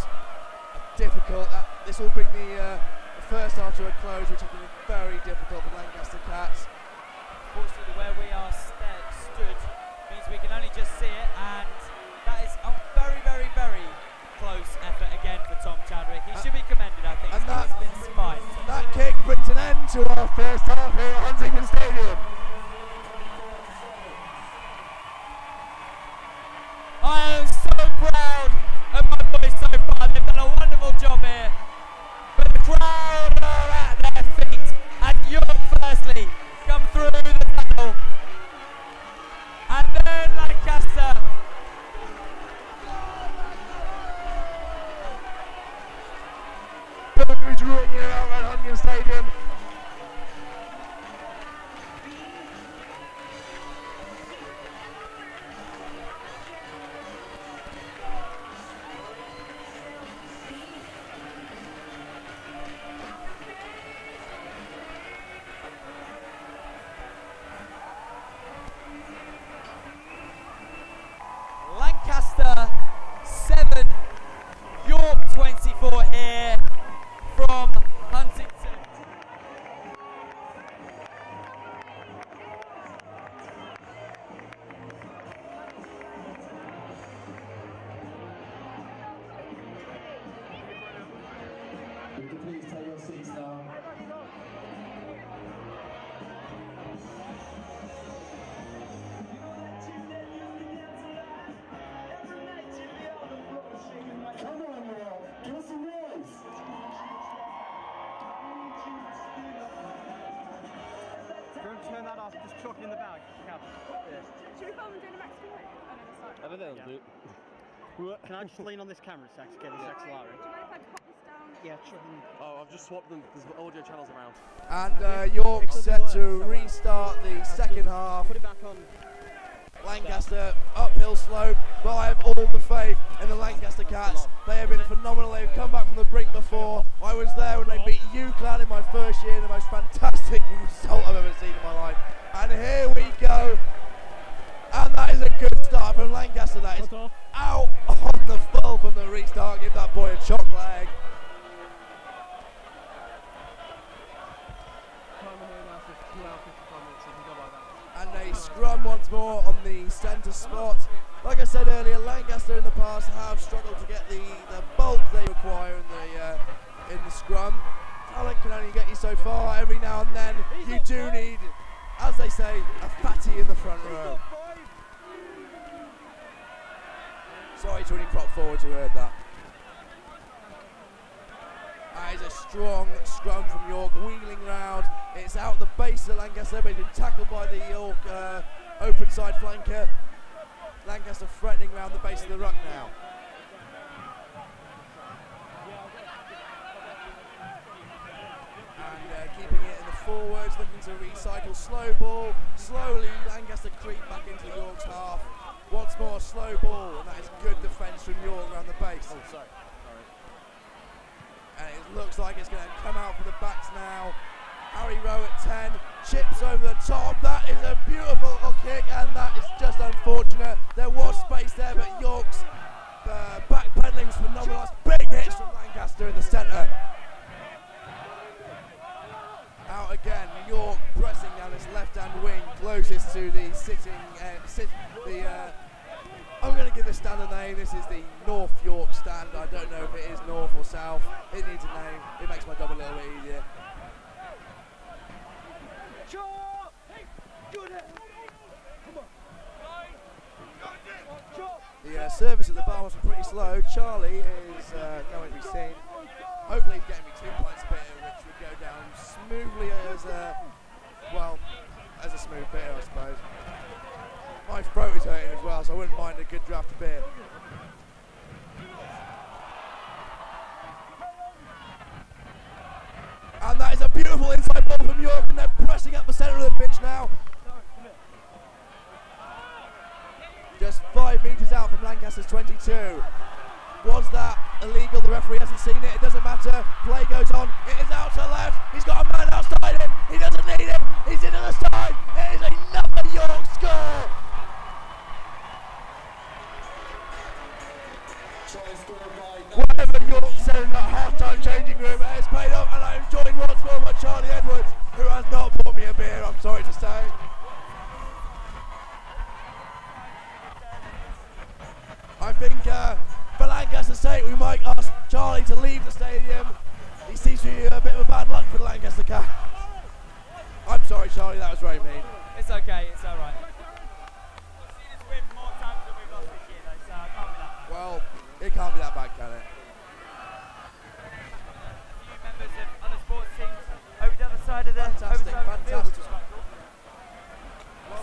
difficult. This will bring the first half to a close, which has been very difficult for Lancaster Cats. unfortunately where we are stood means we can only just see it, and that is a very, very, very close effort again for Tom Chadwick. He should be commended, I think. He's been fine. That kick brings an end to our first half here at Huntington Stadium. I am so proud of my boys so far. They've done a wonderful job here. But the crowd are at their feet. And York firstly come through the tunnel. And then Lancaster. Boos ringing out at Huntington Stadium. Lancaster 7, York 24 here from Huntington. Would you please take your seats now? Come on, Rob. Give us some noise. Don't turn that off, just chuck it in the bag. Should we film and do the Mexican way? I don't know. Can I just lean on this camera a sec to get this XLR in? Do you mind if I pop this down? Yeah, chuck it in. Oh, I've just swapped them. There's audio channels around. And York set to restart the second half. Put it back on. Lancaster, uphill slope, but I have all the faith in the Lancaster Cats. They have been phenomenal. They've come back from the brink before. I was there when they beat UCLan in my first year, the most fantastic result I've ever seen in my life. And here we go. And that is a good start from Lancaster. That is out on the full from the restart. Give that boy a chocolate egg. And they scrum once more on the centre spot. Like I said earlier, Lancaster in the past have struggled to get the bulk they require in the scrum. Talent can only get you so far. Every now and then you do need, as they say, a fatty in the front row. Sorry to any prop forwards who heard that. That is a strong scrum from York, wheeling round. It's out the base of Lancaster, but it's been tackled by the York open side flanker. Lancaster threatening round the base of the ruck now. And keeping it in the forwards, looking to recycle slow ball. Slowly, Lancaster creep back into York's half. Once more, slow ball, and that is good defence from York around the base. Oh, sorry. And it looks like it's going to come out for the backs now. Harry Rowe at 10, chips over the top. That is a beautiful kick, and that is just unfortunate. There was space there, but York's backpedaling was phenomenal. That's big hits from Lancaster in the centre. Out again, York pressing down his left-hand wing, closest to the I'm going to give this stand a name. This is the North York stand. I don't know if it is North or South. It needs a name. It makes my job a little bit easier. The service at the bar was pretty slow. Charlie is nowhere to be seen. Hopefully he's getting me 2 pints of beer, which would go down smoothly as a smooth beer, I suppose. My throat is hurting as well, so I wouldn't mind a good draft of beer. And that is a beautiful inside ball from York, and they're pressing up the centre of the pitch now. Just 5 metres out from Lancaster's 22. Was that illegal? The referee hasn't seen it. It doesn't matter. Play goes on. It is out to the left. He's got a man outside him. He doesn't need him. He's into the side. It is another York score. Whatever York said in that half-time changing room, it has paid off, and I am joined once more by Charlie Edwards, who has not bought me a beer, I'm sorry to say. think for Lancaster's sake, we might ask Charlie to leave the stadium. He seems to be a bit of a bad luck for the Lancaster Cats. I'm sorry, Charlie, that was very mean. It's okay, it's all right. We've seen us win more times than we've lost this year, though, so it can't be that bad. Well, it can't be that bad, can it? A few members of other sports teams over the other side of the Fantastic, field, which is quite cool.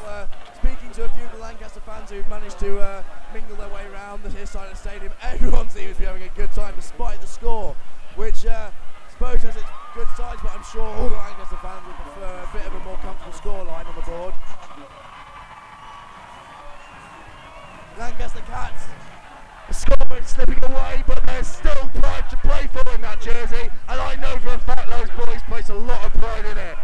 Well, speaking to a few of the Lancaster fans who've managed to mingle their way around this side of the stadium, everyone seems to be having a good time despite the score, which I suppose has its good sides, but I'm sure all the Lancaster fans would prefer a bit of a more comfortable scoreline on the board. Lancaster Cats, the scoreboard slipping away, but there's still pride to play for in that jersey, and I know for a fact those boys place a lot of pride in it.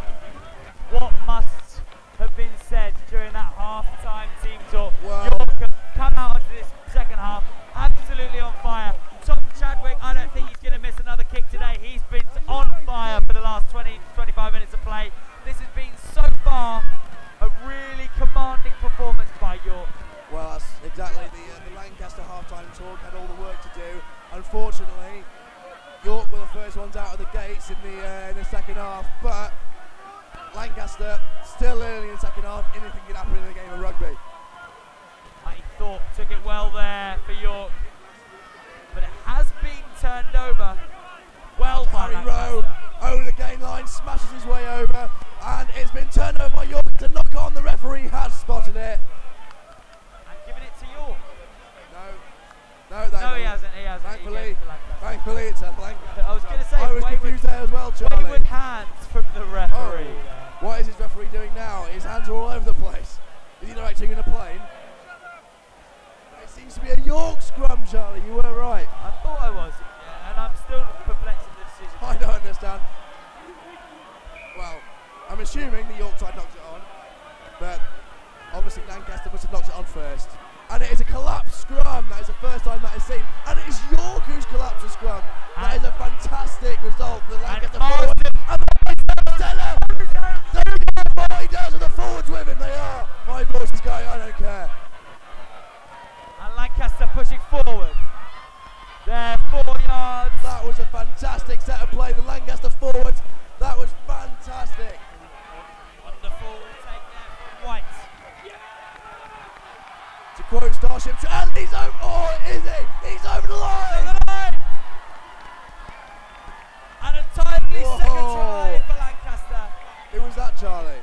What must have been said during that half-time team talk? Well, York have come out into this second half absolutely on fire. Tom Chadwick, I don't think he's going to miss another kick today. He's been on fire for the last 20-25 minutes of play. This has been so far a really commanding performance by York. Well, that's exactly the Lancaster half-time talk had all the work to do. Unfortunately, York were the first ones out of the gates in the second half, but Lancaster still early in the second half. Anything can happen in the game of rugby. I thought took it well there for York, but it has been turned over well by Harry Rowe Lancaster. over the gain line, smashes his way over, and it's been turned over by York to knock on. The referee has spotted it. And giving it to York. No, He hasn't. Thankfully, it's a Lancaster. I was going to say, I was confused there as well, Charlie. wayward hands from the referee. Oh, what is his referee doing now? His hands are all over the place. Is he directing in a plane? It seems to be a York scrum, Charlie. You were right. I thought I was, yeah, and I'm still perplexed at the decision. I don't understand. Well, I'm assuming the York side knocked it on, but obviously Lancaster must have knocked it on first. And it is a collapsed scrum. That is the first time that is seen. And it is York who's collapsed the scrum. That is a fantastic result for the Lancaster forward. And the boy does, and the forwards with him. They are. My voice is going, I don't care. And Lancaster pushing forward. They're 4 yards. That was a fantastic set of play. The Lancaster forwards. That was fantastic. Wonderful take there from White. To quote Starship, and he's over. Oh, is he? He's over the line. And a timely second try for Lancaster. Who was that, Charlie?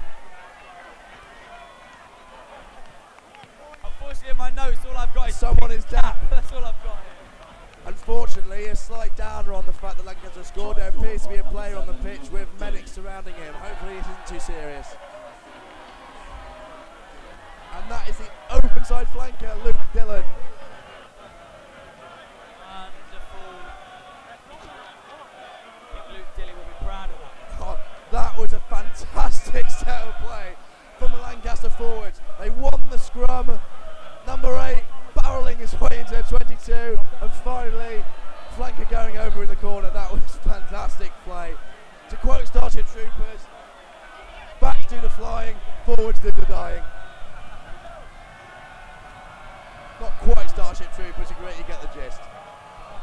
Unfortunately, in my notes, all I've got is someone is down. That's all I've got here. Unfortunately, a slight downer on the fact that Lancaster scored. There appears to be a player on the pitch with medics surrounding him. Hopefully, it isn't too serious. And that is the open side flanker, Luke Dillon. Wonderful. I think Luke Dillon will be proud of that. God, that was a fantastic set of play from the Lancaster forwards. They won the scrum. Number 8 barrelling his way into 22, and finally flanker going over in the corner. That was fantastic play. To quote Starship Troopers, backs do the flying, forwards do the dying. Not quite Starship Troopers, you get the gist.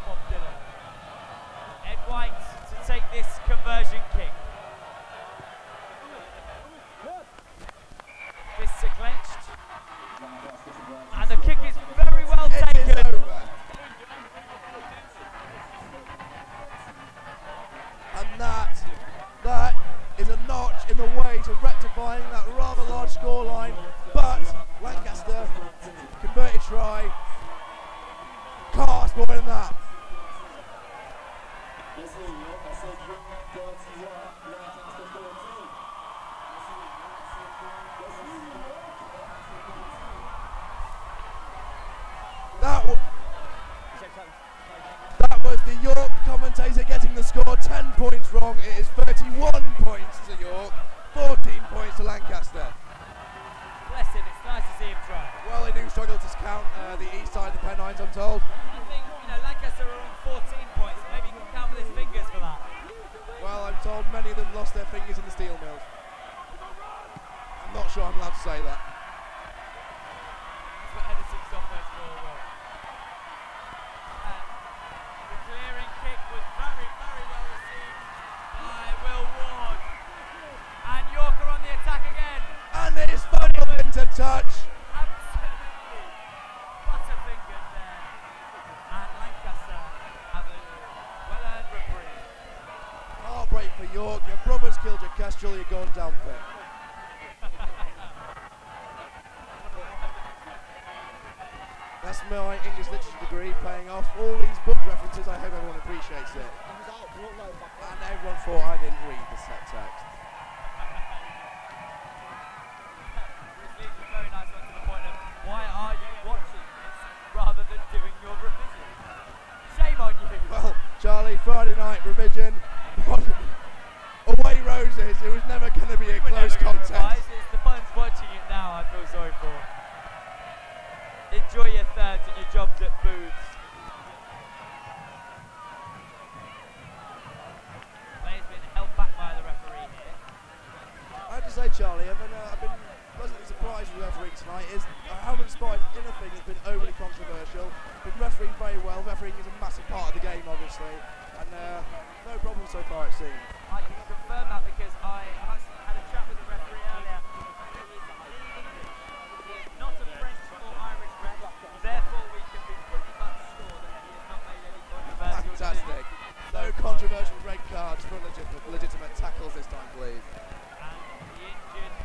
Bob Dylan. Ed White to take this conversion kick. Fists are clenched. And the kick is very well taken. It is over. And that is a notch in the way to rectifying that rather large scoreline. But Lancaster converted try. Carr scoring that. That was the York commentator getting the score 10 points wrong. It is 31 points to York, 14 points to Lancaster. Bless him, it's nice to see him try. Well, they do struggle to count the east side of the Pennines, I'm told. I think, Lancaster are on 14 points. Maybe he can count with his fingers for that. Well, I'm told many of them lost their fingers in the steel mills. I'm not sure I'm allowed to say that. That's what editing software's for. Julia, go and dump it. That's my English literature degree paying off. All these book references, I hope everyone appreciates it. And everyone thought I didn't read the set text. Which leads a very nice one to the point of, why are you watching this rather than doing your revision? Shame on you. Well, Charlie, Friday night revision. Away Roses, it was never going to be a close contest. It's the fans watching it now I feel sorry for. Enjoy your thirds and your jobs at booths. Play's been held back by the referee here. I have to say, Charlie, I've been pleasantly surprised with refereeing tonight. I haven't spotted anything that's been overly controversial. Been refereeing very well. Refereeing is a massive part of the game, obviously, and no problem so far, it seems. I can confirm that because I have actually had a chat with the referee earlier. He is indeed English. He is not a French or Irish ref. Therefore, we can be pretty much sure that he has not made any controversial decisions. Fantastic. No controversial red cards for legitimate tackles this time, please. And the injured.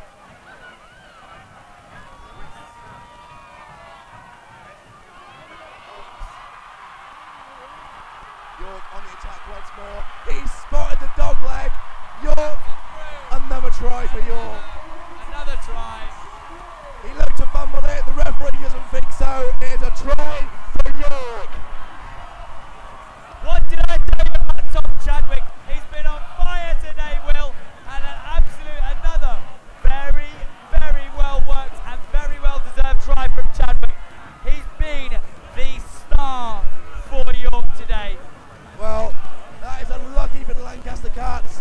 York on the attack once more. He's spotted the dog leg. York, another try for York. Another try. He looked to fumble it. The referee doesn't think so. It is a try for York. What did I tell you about Tom Chadwick? He's been on fire today, Will, and another very, very well worked and very well deserved try from Chadwick. He's been the star for York today. Well, that is unlucky for the Lancaster Cats.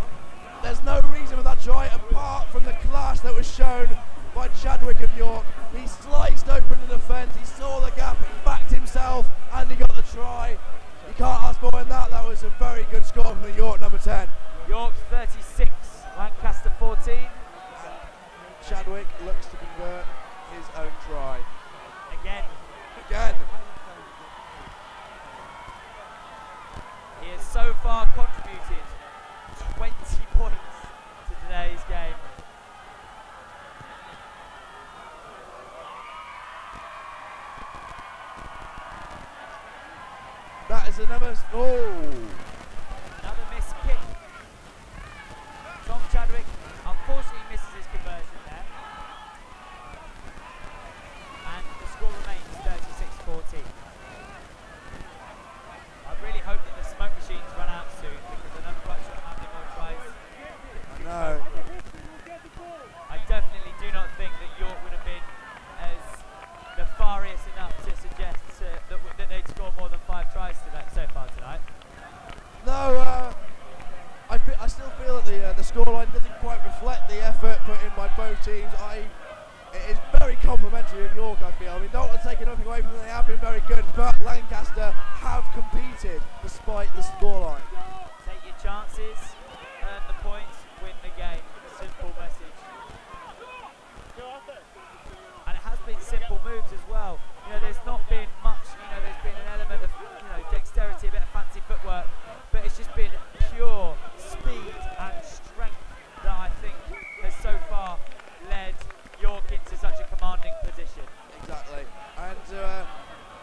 There's no reason for that try apart from the clash that was shown by Chadwick of York. He sliced open the defence, he saw the gap, he backed himself, and he got the try. You can't ask more than that. That was a very good score from the York number 10. York 36, Lancaster 14. Chadwick looks to convert his own try. Again. He has so far contributed 20 points to today's game. That is another missed kick. Tom Chadwick unfortunately misses his conversion there. And the score remains 36-14. I really hope that the smoke machines run out soon because I'm not quite sure how many more tries. No. I definitely do not think that York would have been as nefarious enough to suggest that they'd score more than 5 tries so far tonight. No, I still feel that the scoreline doesn't quite reflect the effort put in by both teams. It is very complimentary of York, I feel. I mean, Dalton taking nothing away from them, they have been very good, but Lancaster have competed despite the scoreline. Take your chances, earn the points, win the game. Simple message. And it has been simple moves as well. You know, there's not been much, there's been an element of, dexterity, a bit of fancy footwork, but it's just been pure speed and strength that I think has so far led York into such a commanding position. Exactly. And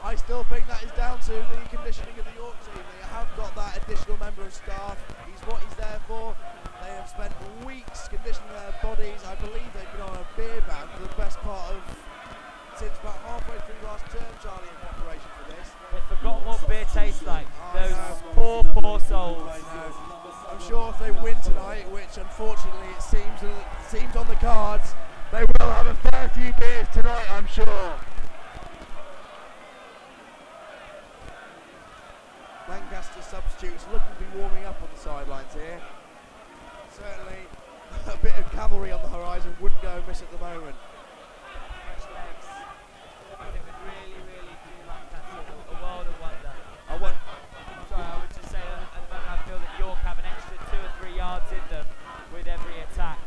I still think that is down to the conditioning of the York team. They have got that additional member of staff. He's what he's there for. They have spent weeks conditioning their bodies. I believe they've been on a beer ban for the best part of since about halfway through last term, Charlie, in preparation for this. They've forgotten what beer tastes like. Those poor souls. I know. I'm sure if they win tonight, which unfortunately it seems on the cards, they will have a fair few beers tonight, I'm sure. Lancaster substitutes looking to be warming up on the sidelines here. Certainly a bit of cavalry on the horizon wouldn't go amiss at the moment. Fresh legs. I think would really, really do Lancaster a world of wonder. I would just say that at the moment I feel that York have an extra 2 or 3 yards in them with every attack.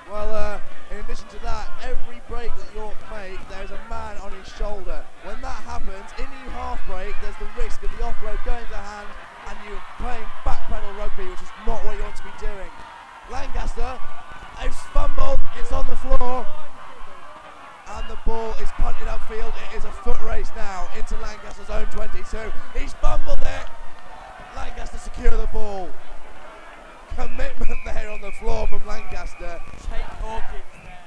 Well, in addition to that, every break that York make, there's a man on his shoulder. When that happens, in the half break, there's the risk of the offload going to hand and you're playing back pedal rugby, which is not what you want to be doing. Lancaster a fumble, it's on the floor, and the ball is punted upfield. It is a foot race now into Lancaster's own 22. He's fumbled it. Lancaster secure the ball. Commitment there on the floor from Lancaster. Jake Hawkins there.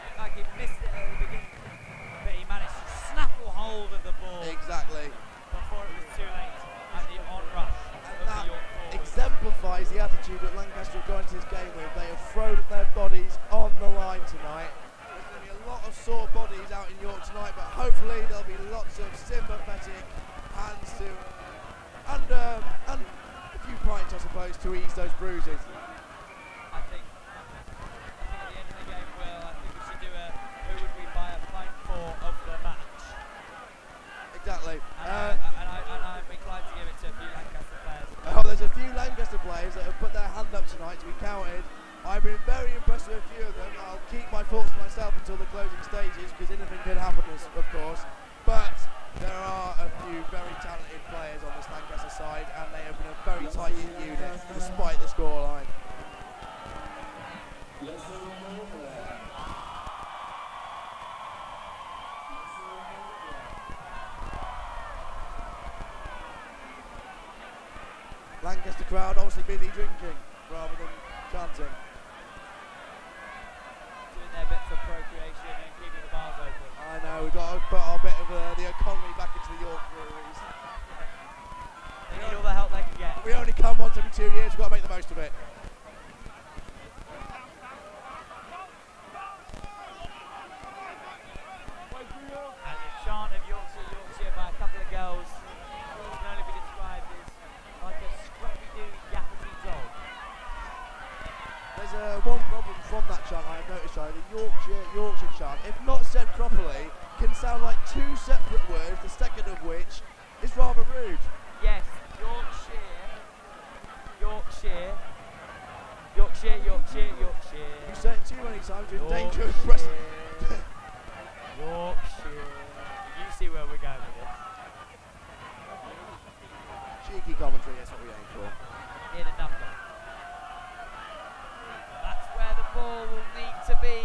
Looked like he missed it at the beginning, but he managed to snaffle hold of the ball. Exactly. Before it was too late, and the on-rush of the York forward. Exemplifies the attitude that Lancaster have gone into this game with. They have thrown their bodies on the line tonight. There's going to be a lot of sore bodies out in York tonight, but hopefully there'll be lots of sympathetic hands to and a few pints, I suppose, to ease those bruises. I think at the end of the game, Will, I think we should do a who would we buy a pint for of the match. Exactly. And I'm inclined to give it to a few Lancaster players. Oh, there's a few Lancaster players that have put their hand up tonight to be counted. I've been very impressed with a few of them. I'll keep my thoughts to myself until the closing stages because anything could happen, of course. But there are a few very talented players on this Lancaster side, and they have been a very tight unit despite the scoreline. Lancaster crowd obviously busy drinking rather than chanting. Doing their bit for procreation and keeping the bars open. I know, we've got to put our bit of the economy back into the York breweries. They need all the help they can get. We only come once every 2 years, we've got to make the most of it. And the chant of Yorkshire, Yorkshire by a couple of girls can only be described as like a scruffy-doo, yappity dog. There's one problem from that chant I have noticed, Charlie. The Yorkshire chant, if not said properly, can sound like two separate words, the second of which is rather rude. Yes, Yorkshire, Yorkshire, Yorkshire, Yorkshire, Yorkshire. You say it too many times, you're in danger of pressing. Yorkshire. You see where we're going with this. Cheeky commentary, that's what we aim for. Near the number. That's where the ball will need to be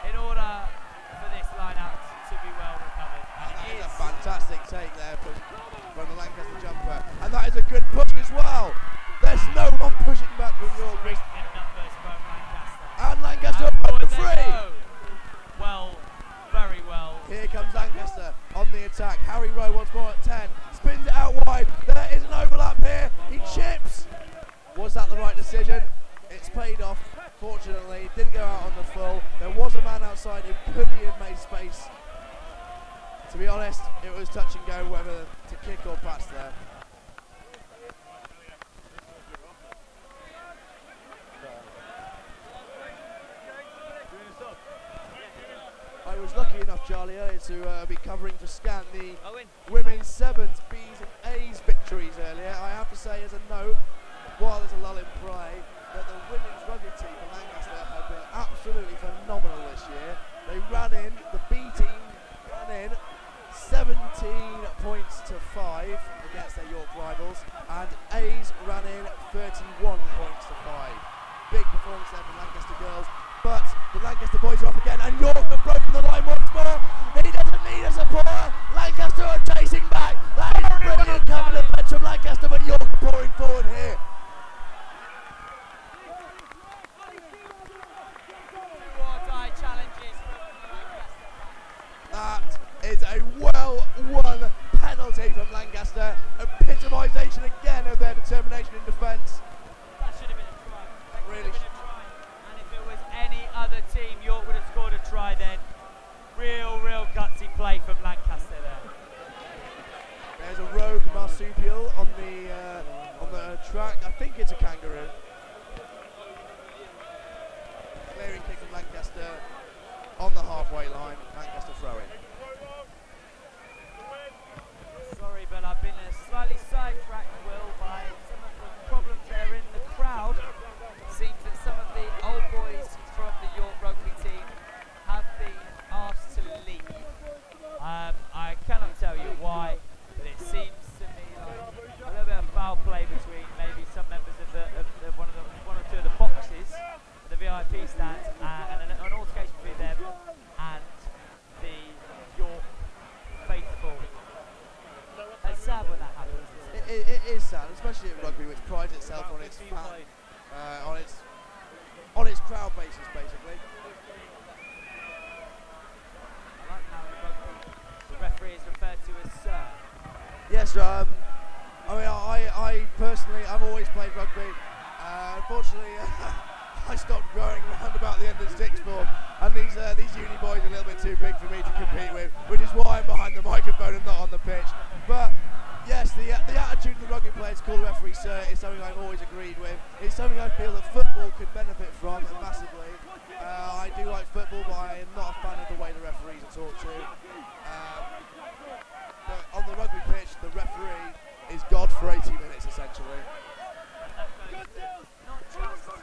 in order for this line-out to be well recovered. And that is a fantastic take there from the Lancaster jumper. And that is a good push as well. There's no one pushing back from York. In numbers from Lancaster. And Lancaster up for free. Well, very well. Here comes Lancaster on the attack. Harry Rowe once more at 10. Spins it out wide. There is an overlap here. He chips. Was that the right decision? It's paid off. Fortunately, didn't go out on the full. There was a man outside who could have made space. To be honest, it was touch and go whether to kick or pass there. I was lucky enough, Charlie, earlier to be covering for Scan the women's sevens, B's and A's victories earlier. I have to say as a note, while there's a lull in play, that the women's rugby team for Lancaster have been absolutely phenomenal this year. They ran in, the B team ran in 17 points to 5 against their York rivals, and A's ran in 31 points to 5. Big performance there from Lancaster girls, but the Lancaster boys are up again, and York have broken the line once more. He doesn't need a supporter. Lancaster are chasing back. That is brilliant cover defence from Lancaster, but York are pouring forward here. That is a well-won penalty from Lancaster. Epitomisation again of their determination in defence. That should have been a try. That really should have been a try. And if it was any other team, York would have scored a try then. Real gutsy play from Lancaster there. There's a rogue marsupial on the track. I think it's a kangaroo. Clearing kick from Lancaster on the halfway line. Lancaster throwing. Sorry, but I've been slightly sidetracked, Will, by some of the problems that are in the crowd. It seems that some of the old boys from the York rugby team have been asked to leave. I cannot tell you why, but it seems to me like a little bit of foul play between maybe some members of one of especially at rugby, which prides itself on its fan, on its crowd basis, basically. I like how in rugby the referee is referred to as Sir. Yes, I mean, I personally, I've always played rugby. Unfortunately, I stopped growing around about the end of sixth form, and these uni boys are a little bit too big for me to compete with, which is why I'm behind the microphone and not on the pitch. But yes, the attitude of the rugby players to call the referee sir is something I've always agreed with. It's something I feel that football could benefit from massively. I do like football, but I am not a fan of the way the referees are talked to. But on the rugby pitch, the referee is God for 80 minutes, essentially. Not just the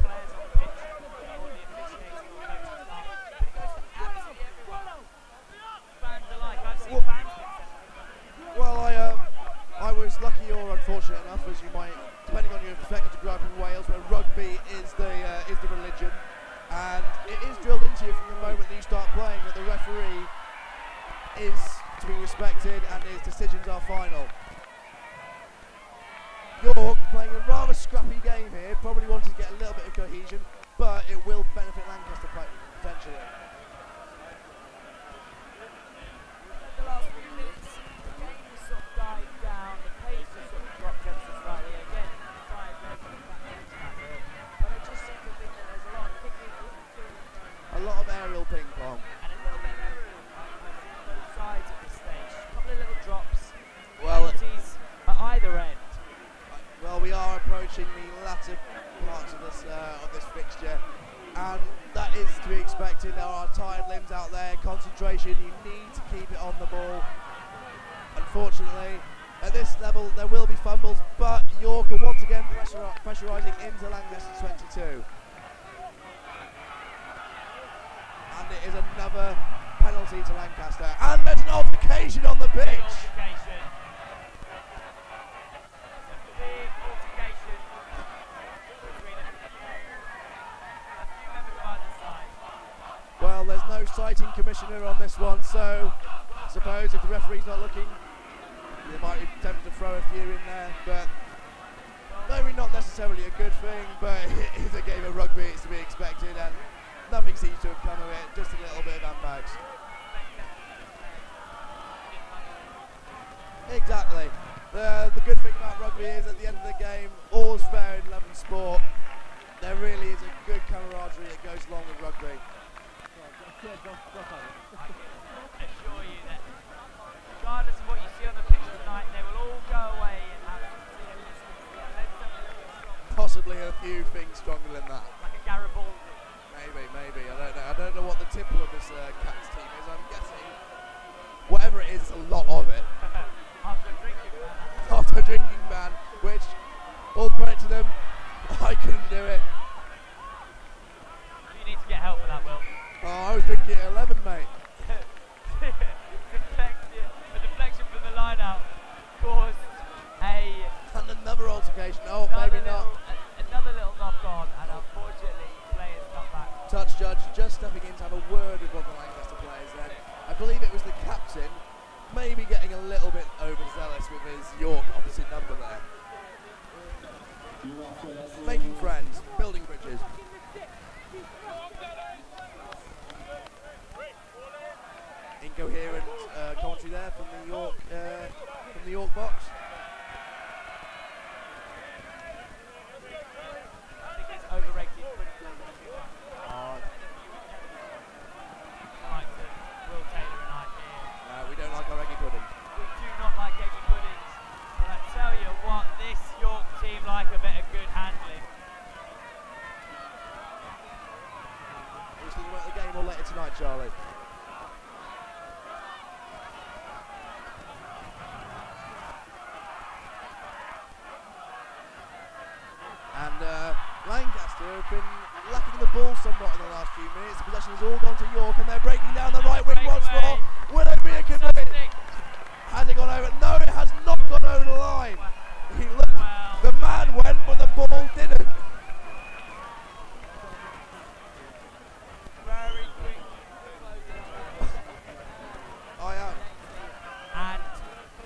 players on the pitch or the officiating or coaching staff, but it goes to absolutely everyone. Fans alike. I've seen fans get sent. Well, I was lucky or unfortunate enough, as you might, depending on your perspective, to grow up in Wales, where rugby is the religion, and it is drilled into you from the moment that you start playing that the referee is to be respected and his decisions are final. York playing a rather scrappy game here, probably wanted to get a little bit of cohesion, but it will benefit Lancaster potentially. The last few minutes, the game has sort of died down, the pace has sort of dropped ever so slightly. Again, tired legs on the back edge now, but I just seem to think that there's a lot of kicking, A lot of aerial ping pong. and a little bit of everything on both sides at this stage. A couple of little drops, Well, penalties at either end. Well, we are approaching the latter parts of this fixture, and that is to be expected. There are tired limbs out there, concentration, you need to keep it on the ball. Unfortunately, at this level there will be fumbles, but York are once again pressurising into Lancaster 22. And it is another penalty to Lancaster, and there's an altercation on the pitch. Altercation. Big altercation between a few members of either side. Well, there's no citing commissioner on this one, so I suppose if the referee's not looking, they might be tempted to throw a few in there, but maybe not necessarily a good thing, but it is a game of rugby, it's to be expected, and nothing seems to have come of it, just a little bit of handbags. Exactly. The good thing about rugby is at the end of the game, all's fair in love and sport. There really is a good camaraderie that goes along with rugby. I can assure you that regardless of what you see on the pitch tonight, they will all go away and have Possibly a few things stronger than that. like a Garibaldi. Maybe. I don't know what the tipple of this Cats team is. I'm guessing whatever it is, it's a lot of it. After a drinking ban. After a drinking ban, which, all credit to them, I couldn't do it. You need to get help for that, Will. Oh, I was drinking at 11, mate. The deflection from the line out caused And another altercation. Oh, maybe not. Another little knock on, and unfortunately, players come back. Touch judge just stepping in to have a word with one of the Lancaster players then. I believe it was the captain, maybe getting a little bit overzealous with his York opposite number there. Making friends, building bridges. Incoherent commentary there from the York box. I think it's overrated pretty much. Like Will Taylor and I here. We don't like our eggy pudding. We do not like eggy puddings. But I tell you what, this York team like a bit of good handling. Are you thinking about the game or later tonight, Charlie? And Lancaster have been lacking the ball somewhat in the last few minutes. The possession has all gone to York, and they're breaking down the right wing once more. Will it be a conversion? Has it gone over? No, it has not gone over the line. He looked. The man went, but the ball didn't. Very quick. I am. And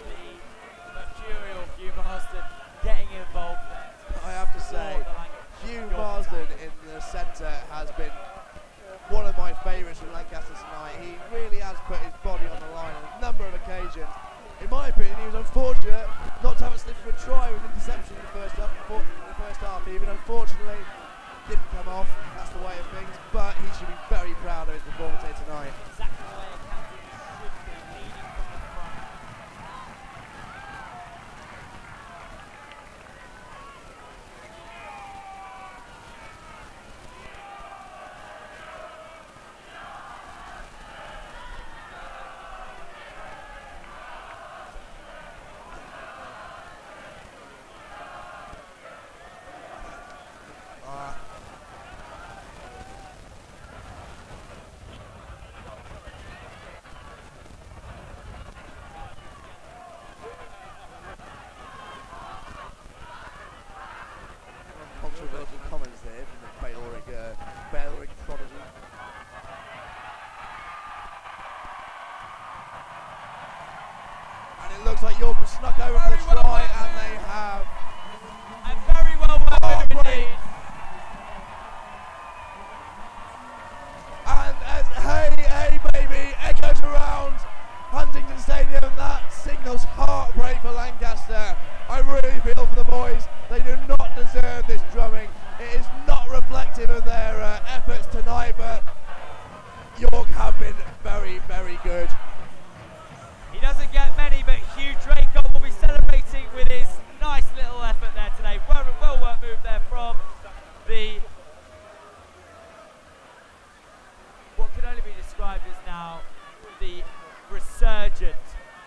the mercurial Hugh Marston getting him not to have it slip for a try with interception in the first half even. Unfortunately, didn't come off. That's the way of things. But he should be very proud of his performance here tonight. Exactly the way a captain should be, leading from the front. Controversial comments there from the Bayloric prodigy. And it looks like York have snuck over for the try, and they have. And very well worked indeed. And as hey baby echoes around Huntington Stadium, that signals heartbreak for Lancaster. I really feel for the boys. They do not deserve this drumming. It is not reflective of their efforts tonight, but York have been very, very good. He doesn't get many, but Hugh Draycott will be celebrating with his nice little effort there today. Well worked move there from the what can only be described as now the resurgent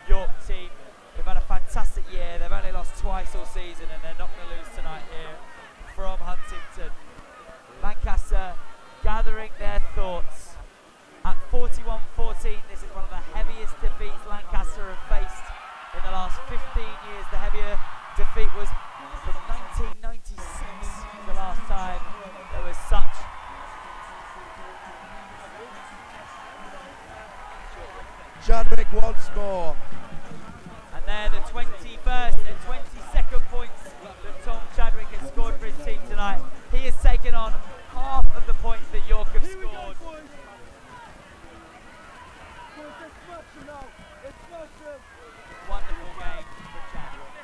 York team. They've had a fantastic year. They've only lost twice all season, and they're not going to lose tonight here from Huntington. Lancaster gathering their thoughts. At 41-14, this is one of the heaviest defeats Lancaster have faced in the last 15 years. The heavier defeat was from 1996, the last time there was such. Chadwick once more. And they're the 21st and 22nd points that Tom Chadwick has scored for his team tonight. He has taken on half of the points that York have scored. Wonderful game for Chadwick.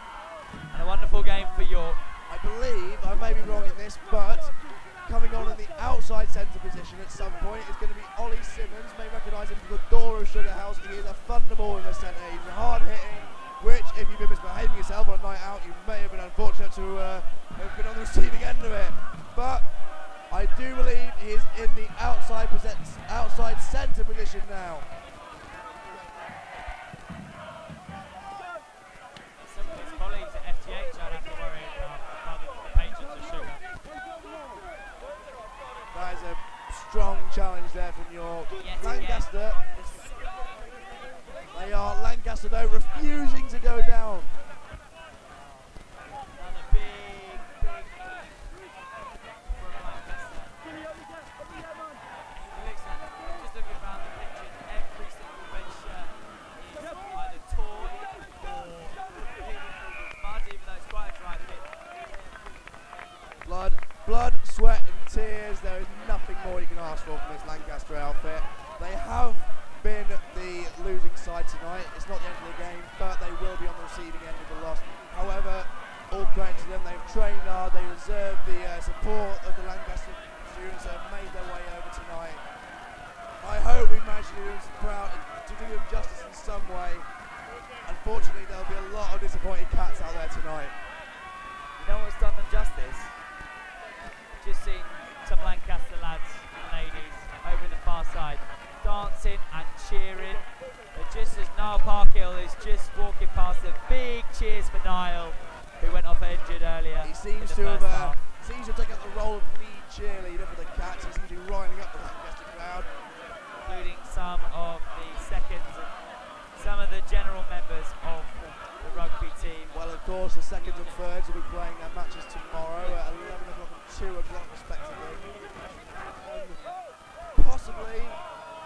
And a wonderful game for York. I believe, I may be wrong in this, but coming on in the outside centre position at some point is going to be Ollie Simmons. May recognise him from the door of Sugar House. He is a thunderbolt in the centre. He's hard hitting, which, if you've been misbehaving yourself on a night out, you may have been unfortunate to have been on the receiving end of it. But I do believe he is in the outside centre position now. Some of his colleagues at FGH I'd have to worry about rather than the patrons of Sugar. That is a strong challenge there from York. Lancaster. They are Lancaster though refusing to go down. Another big from Lancaster. Listen, just looking around the pitch, and every single red shirt is either torn or mud, even though it's quite a dry pitch. Blood, sweat and tears. There is nothing more you can ask for from this Lancaster outfit. They have been the losing side tonight. It's not the end of the game, but they will be on the receiving end of the loss. However, all credit to them. They've trained hard. They deserve the support of the Lancaster students that have made their way over tonight. I hope we've managed to do them proud, to do them justice in some way. Unfortunately, there'll be a lot of disappointed cats out there tonight. You know what's done them justice? Just seen some Lancaster lads and ladies over the far side dancing and cheering. But just as Niall Parkhill is just walking past them, big cheers for Niall, who went off injured earlier. He seems in the to first have half. seems to take up the role of lead cheerleader for the Cats. He seems to be riling up the Lancaster crowd, including some of the seconds and some of the general members of the rugby team. Well, of course, the seconds and thirds will be playing their matches tomorrow at 11 o'clock and 2 o'clock respectively. Possibly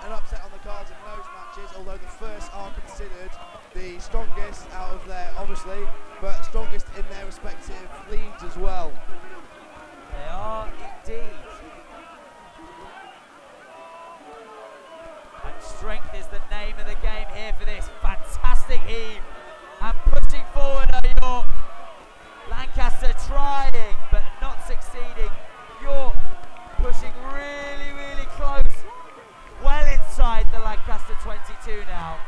an upset on the cards in those matches, although the first are considered the strongest out of there, obviously, but strongest in their respective leagues as well. They are indeed. And strength is the name of the game here for this fantastic heave. And pushing forward York. Lancaster trying, but not succeeding. York pushing really, really close. Well inside the Lancaster 22 now.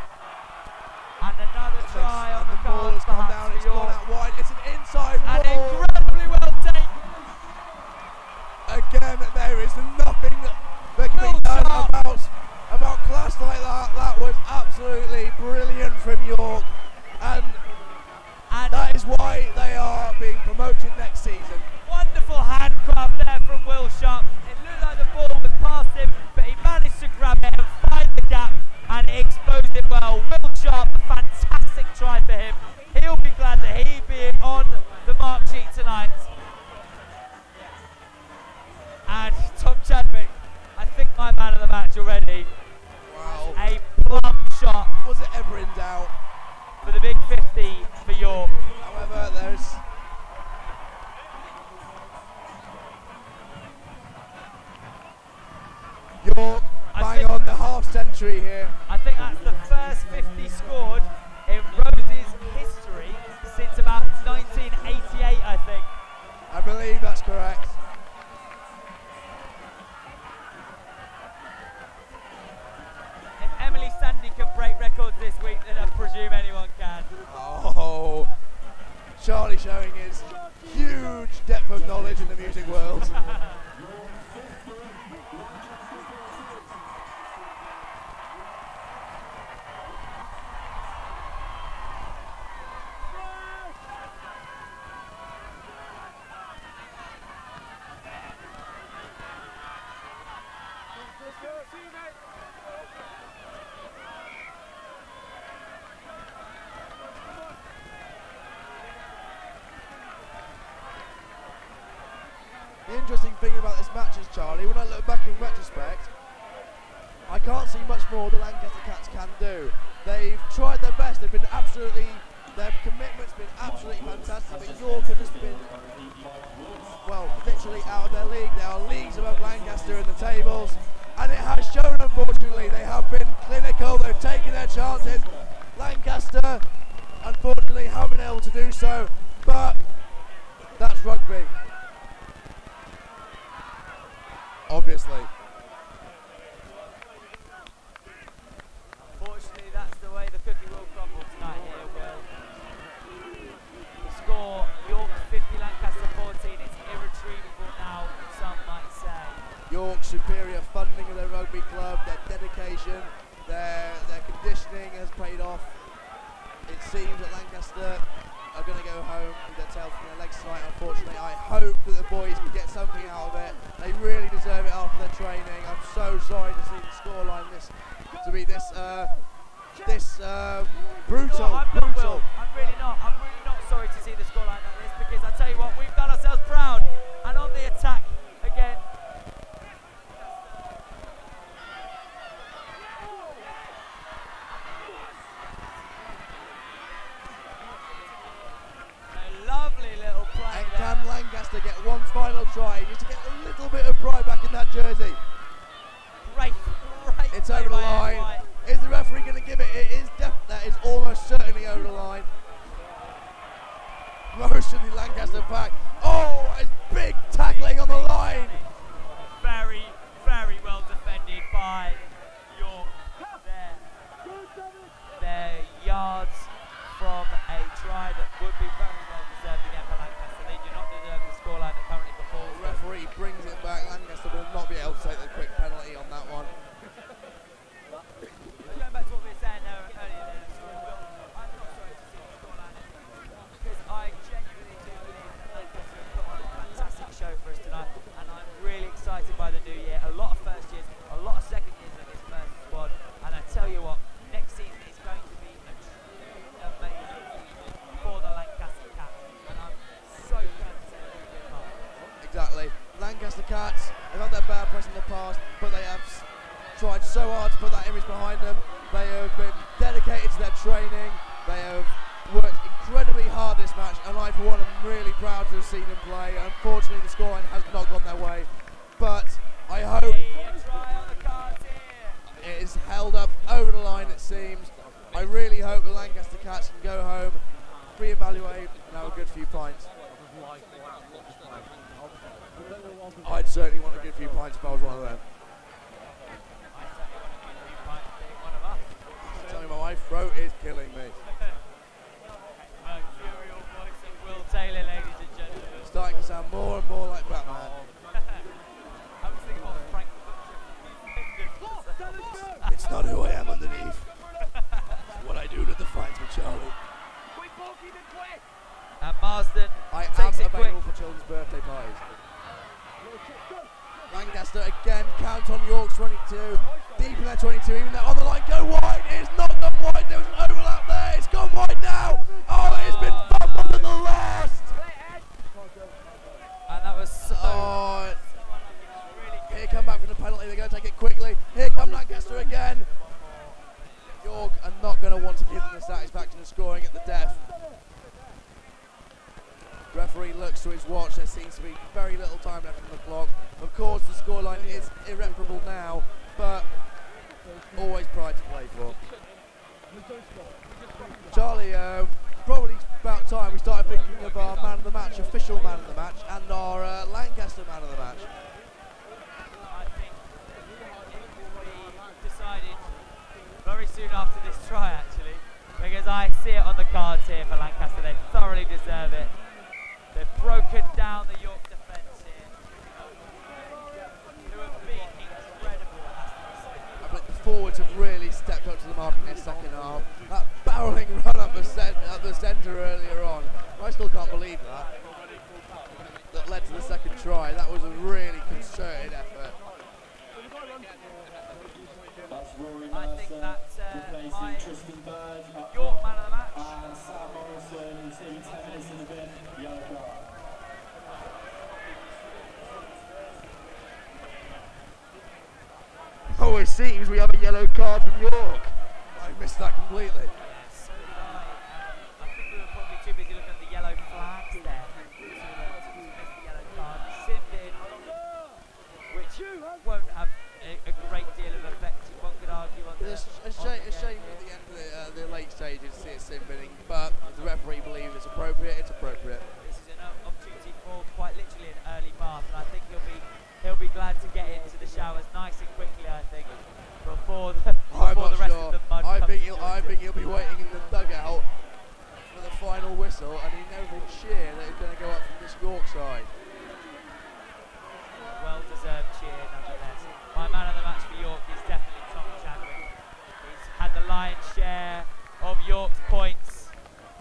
And another try on the ball cards has gone perhaps down, for it's gone York. out wide, it's an inside And ball. incredibly well taken. Again, there is nothing that can be done about clash like that. That was absolutely brilliant from York, and that is why they are being promoted next season. Wonderful handcraft there from Will Sharp. It looked like the ball was past him, but he managed to grab it and find the gap, and he exposed it well. Will Sharp, a fantastic try for him. He'll be glad that he be on the mark sheet tonight. And Tom Chadwick, I think my man of the match already. Wow. A plum shot. Was it ever in doubt? For the big 50 for York. However, there's York bang on the half century here. I think that's the first 50 scored in Rose's history since about 1988, I think. I believe that's correct. If Emily Sandy can break records this week, then I presume anyone can. Oh, Charlie showing his huge depth of knowledge in the music world. The interesting thing about this match is, Charlie, when I look back in retrospect, I can't see much more the Lancaster Cats can do. They've tried their best, their commitment's been absolutely fantastic, but York have just been, well, literally out of their league. They are leagues above Lancaster in the tables, and it has shown, unfortunately. They have been clinical, they've taken their chances. Lancaster, unfortunately, haven't been able to do so, but that's rugby. Obviously. Unfortunately, that's the way the cookie will crumble tonight here, Will. The score, York 50, Lancaster 14. It's irretrievable now, some might say. York's superior funding of their rugby club, their dedication, their conditioning has paid off. It seems that Lancaster are going to go home with their tails from their legs tonight, unfortunately. I hope that the boys can get something out of it. They really deserve it after their training. I'm so sorry to see the scoreline to be this brutal. I'm really not sorry to see the scoreline like this, because I tell you what, we've done ourselves proud. And on the attack again. Lovely little play. And can Lancaster get one final try just to get a little bit of pride back in that jersey? Great. It's over the line. Is the referee going to give it? It is that is almost certainly over the line. Most of the Lancaster pack. Oh, it's big tackling on the line. Very, very well defended by York there. They're yards from a try that would be very well deserved again for Lancaster. They do not deserve the scoreline that currently before. The referee brings it back. Lancaster will not be able to take the quick penalty on that one. Going back to what we were saying earlier there, sorry, Will, I'm not sorry to see the scoreline because I genuinely do believe that Lancaster have put on a fantastic show for us tonight, and I'm really excited by the new year. A lot of first years, a lot of second years in this first squad, and I tell you what, next season is going to be a truly amazing season for the Lancaster Cats, and I'm so glad to say that we've been part. Exactly. Lancaster Cats have had their bad press in the past, but they have tried so hard to put that image behind them. They have been dedicated to their training. They have worked incredibly hard this match, and I, for one, am really proud to have seen them play. Unfortunately, the scoreline has not gone their way, but I hope it is held up over the line, it seems. I really hope the Lancaster Cats can go home reevaluate and have a good few pints. I'd certainly want a good few pints if I was one of them. Tell me, my throat is killing me. Mercurial voice of Will Taylor, ladies and gentlemen. Starting to sound more and more like Batman. I was thinking of Frank. It's not who I am underneath. It's what I do to define me, Charlie. And Marsden I am takes it available quick. for children's birthday parties. Lancaster again, count on York's 22. Deep in their 22, even though on the line, go wide. It's not gone wide, there was an overlap there. It's gone wide now. Oh, it's been fumbled at the last. And that was so... Oh, here come back from the penalty, they're going to take it quickly. Here come Lancaster again. York are not going to want to give them the satisfaction of scoring at the death. Referee looks to his watch, there seems to be very little time left on the clock. Of course the scoreline is irreparable now, but always pride to play for. Charlie, probably about time we started thinking of our man of the match, official man of the match, and our Lancaster man of the match. I think it will be decided very soon after this try, actually, because I see it on the cards here for Lancaster. They thoroughly deserve it. They've broken down the York defence here, who have been incredible, it has to be said. I think the forwards have really stepped up to the mark in their second half. That barrelling run up the centre earlier on, I still can't believe that led to the second try. That was a really concerted effort. I think that's my York man of the match. And Sam Morrison is in 10 minutes in the bin, yellow card. Oh, it seems we have a yellow card from York. I missed that completely. So did I. I think we were probably too busy looking at the yellow flags there to miss the yellow card. Sinned in, which won't have a great deal of effect, one could argue, on the... It's a shame at the end of the late stages to see it sin binning, but if the referee believes it's appropriate, it's appropriate. This is an opportunity for quite literally an early bath, and I think he'll be glad to get into the showers nice and quickly, I think, before the rest of the mud I comes think he'll be waiting in the dugout for the final whistle, and he knows the cheer that is going to go up from this York side. Well-deserved cheer, nonetheless. My man of the match for York is definitely Tom Chadwick. He's had the lion's share of York's points.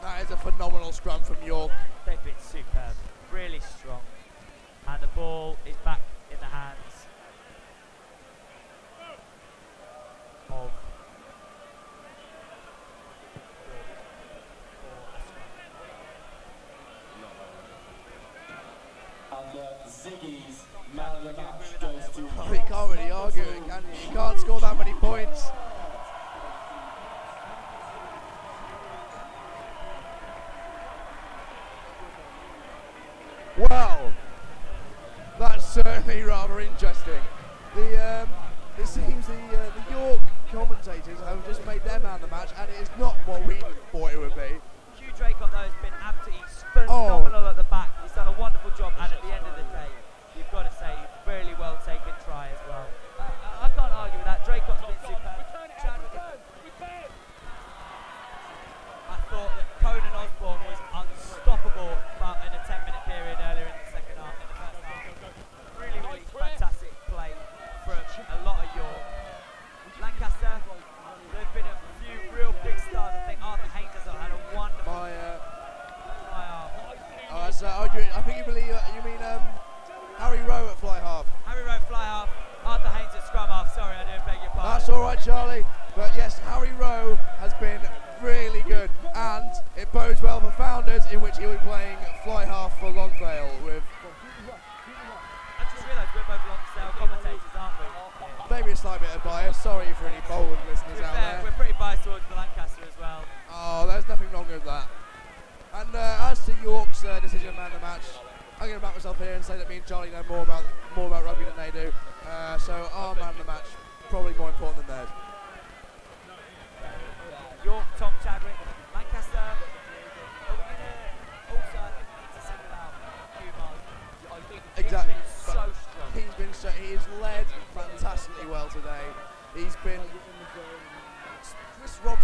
That is a phenomenal scrum from York. They've been superb, really strong. And the ball is back in the hands of And Ziggy's man of the match goes to... Oh, you can't really argue it, can you? You can't score that many points. Well, that's certainly rather interesting. It seems the York commentators have just made their man of the match, and it is not what we thought it would be. Hugh Draycott, though, has been absolutely phenomenal at the back. He's done a wonderful job, and at the end of the day, you've got to say, really well taken try as well. I can't argue with that. Draycott's been superb. I thought that Conan Osborne was unstoppable in a 10-minute period earlier in the second half, in the first half. Really, really fantastic play from a lot of York. Lancaster, there have been a few real big stars. I think Arthur Haynes has had a wonderful fly half. I think you mean Harry Rowe at fly half. Harry Rowe fly half, Arthur Haynes at scrum half. Sorry, I didn't beg your pardon. That's all right, Charlie. But yes, Harry Rowe has been really good, and it bodes well for Founders, in which he'll be playing fly half for Lonsdale with. I just realised we're both Lonsdale commentators, aren't we? Yeah. Maybe a slight bit of bias. Sorry for any Bolton listeners out there. We're pretty biased towards the Lancaster as well. Oh, there's nothing wrong with that. And as to York's decision man of the match, I'm going to back myself here and say that me and Charlie know more about rugby than they do. So our man of the match probably more important than theirs. York, Tom Chadwick, Lancaster. Are we going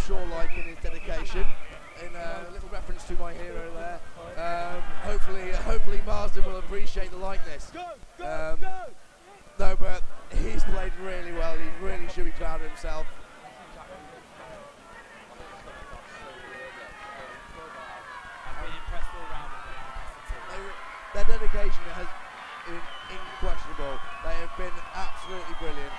Shaw-like in his dedication, in a little reference to my hero there. Hopefully Marsden will appreciate the likeness. No, but he's played really well. He really should be proud of himself. Their dedication has been unquestionable. They have been absolutely brilliant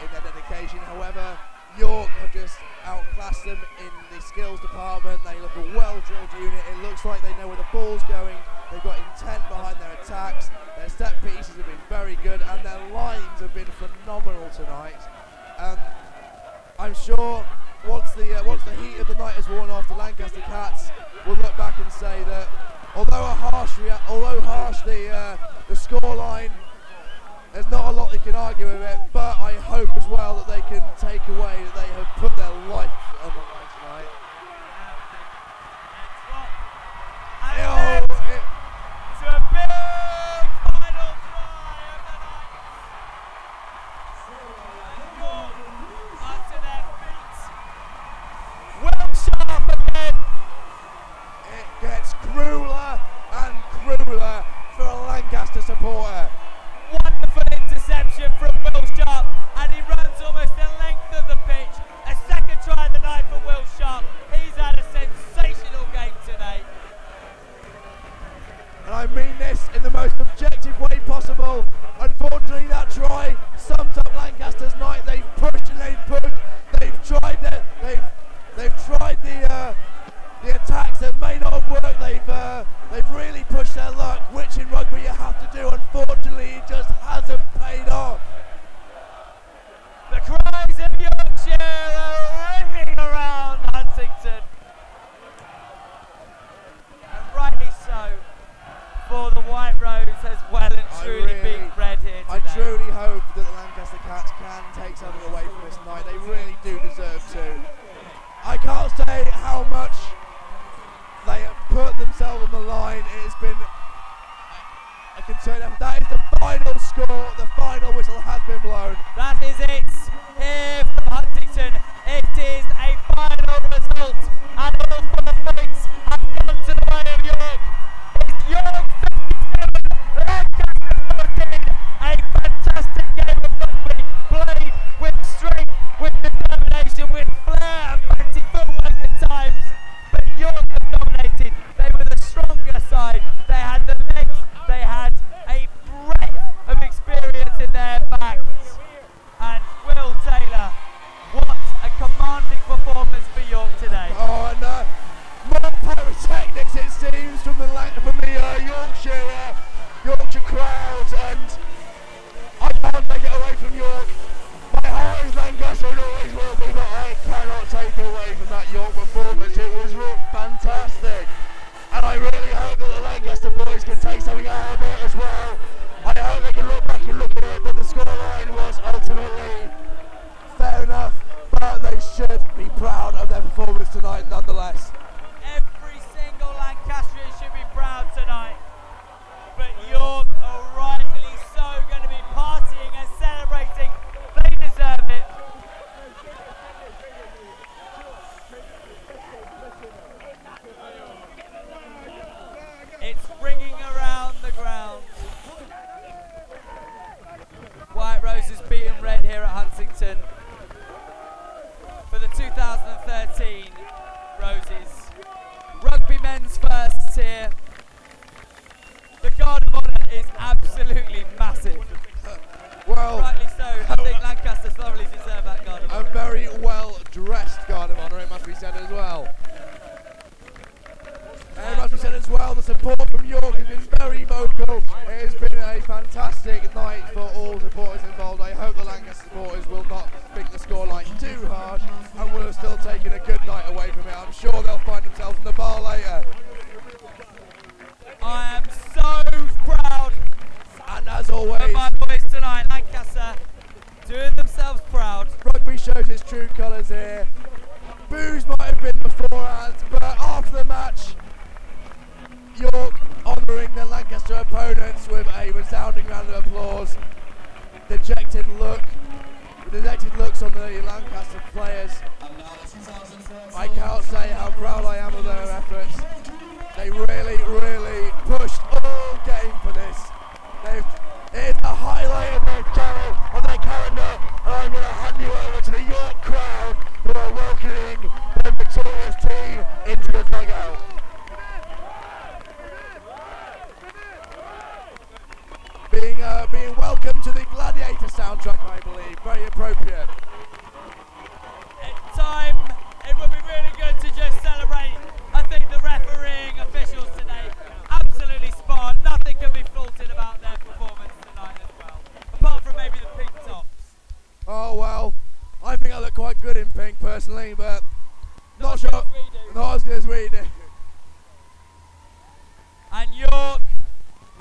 in their dedication. However, York have just outclassed them in the skills department. They look a well-drilled unit. It looks like they know where the ball's going. They've got intent behind their attacks. Their set pieces have been very good, and their lines have been phenomenal tonight. I'm sure once the heat of the night has worn off, the Lancaster Cats will look back and say that although harsh the scoreline, there's not a lot they can argue with it, but I hope as well that they can take away that they have put their life on the line tonight. To a big final try of the night. York onto their feet. Will Sharp again. It gets crueler and crueler for a Lancaster supporter. Wonderful interception from Will Sharp, and he runs almost the length of the pitch. A second try of the night for Will Sharp. He's had a sensational game today. And I mean this in the most objective way possible. Unfortunately, that try sums up Lancaster's night. They've pushed and they've pushed. They've tried the attacks that may not have worked. They've really pushed their luck, which in rugby you have to do. Unfortunately, it just hasn't paid off. The cries of Yorkshire are ringing around Huntington. And rightly so, for the White Rose has well and truly been bred here today. I truly hope that the Lancaster Cats can take something away from this night. They really do deserve to. I can't say how much they have put themselves on the line. It has been a concern. That is the final score. The final whistle has been blown. That is it. Here from Huntington, it is a final result, and all 4 points have gone to the way of York. It's York 57, Lancaster 14. A fantastic game of rugby, played with strength, with determination, with flair and fancy footwork at times. But York have dominated. They were the stronger side. They had the legs. They had a breadth of experience in their backs. And Will Taylor, what a commanding performance for York today. Oh, and more pyrotechnics it seems from the Yorkshire crowds, and I can't take it away from York. My heart is Lancaster and always will be, but I cannot take it away from that York performance. It was fantastic, and I really hope that the Lancaster boys can take something out of it as well. I hope they can look back and look at it, that the scoreline was ultimately fair enough, but they should be proud of their performance tonight nonetheless. Every single Lancastrian should be proud tonight, but York are rightly so going to be partying and celebrating. They deserve it. It's ringing around the ground. White Roses beaten red here at Huntington for the 2013 Roses. Rugby Men's first tier. The Guard of Honour is absolutely massive. Well, rightly so. I think Lancaster thoroughly deserve that Guard of Honour. A very well dressed Guard of Honour, it must be said as well. And it must be said as well, the support from York has been very vocal. It has been a fantastic night for all supporters involved. I hope the Lancaster supporters will not pick the scoreline too hard and will have still taken a good night away from it. I'm sure they'll find themselves in the bar later. I am so proud. And as always, of my boys tonight, Lancaster doing themselves proud. Rugby shows its true colours here. Boos might have been beforehand, but after the match, York honouring their Lancaster opponents with a resounding round of applause. Dejected looks on the Lancaster players. I I cannot say how proud I am of their efforts. They really, really pushed all game for this. It's a highlight of their calendar, and I'm going to hand you over to the York crowd who are welcoming their victorious team into the dugout. Being welcomed to the Gladiator soundtrack, I believe. Very appropriate. It would be really good to just celebrate. I think the refereeing officials today, absolutely spot on. Nothing can be faulted about their performance tonight as well. Apart from maybe the pink tops. Oh well, I think I look quite good in pink personally, but not sure. Not as good as we do. And York,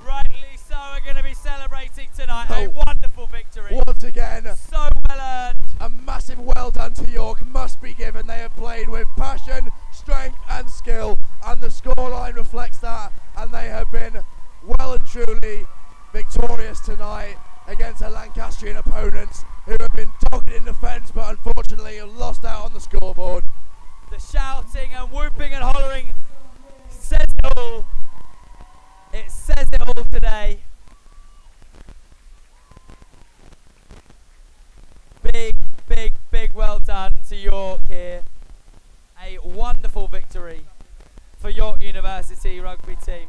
rightly so, are going to be celebrating tonight. A wonderful victory. Once again, so well earned. A massive well done to York must be given. They have played with passion, strength and skill, and the scoreline reflects that, and they have been well and truly victorious tonight against their Lancastrian opponents who have been dogged in defence but unfortunately have lost out on the scoreboard. The shouting and whooping and hollering says it all. It says it all today. Big well done to York here. A wonderful victory for York University rugby team.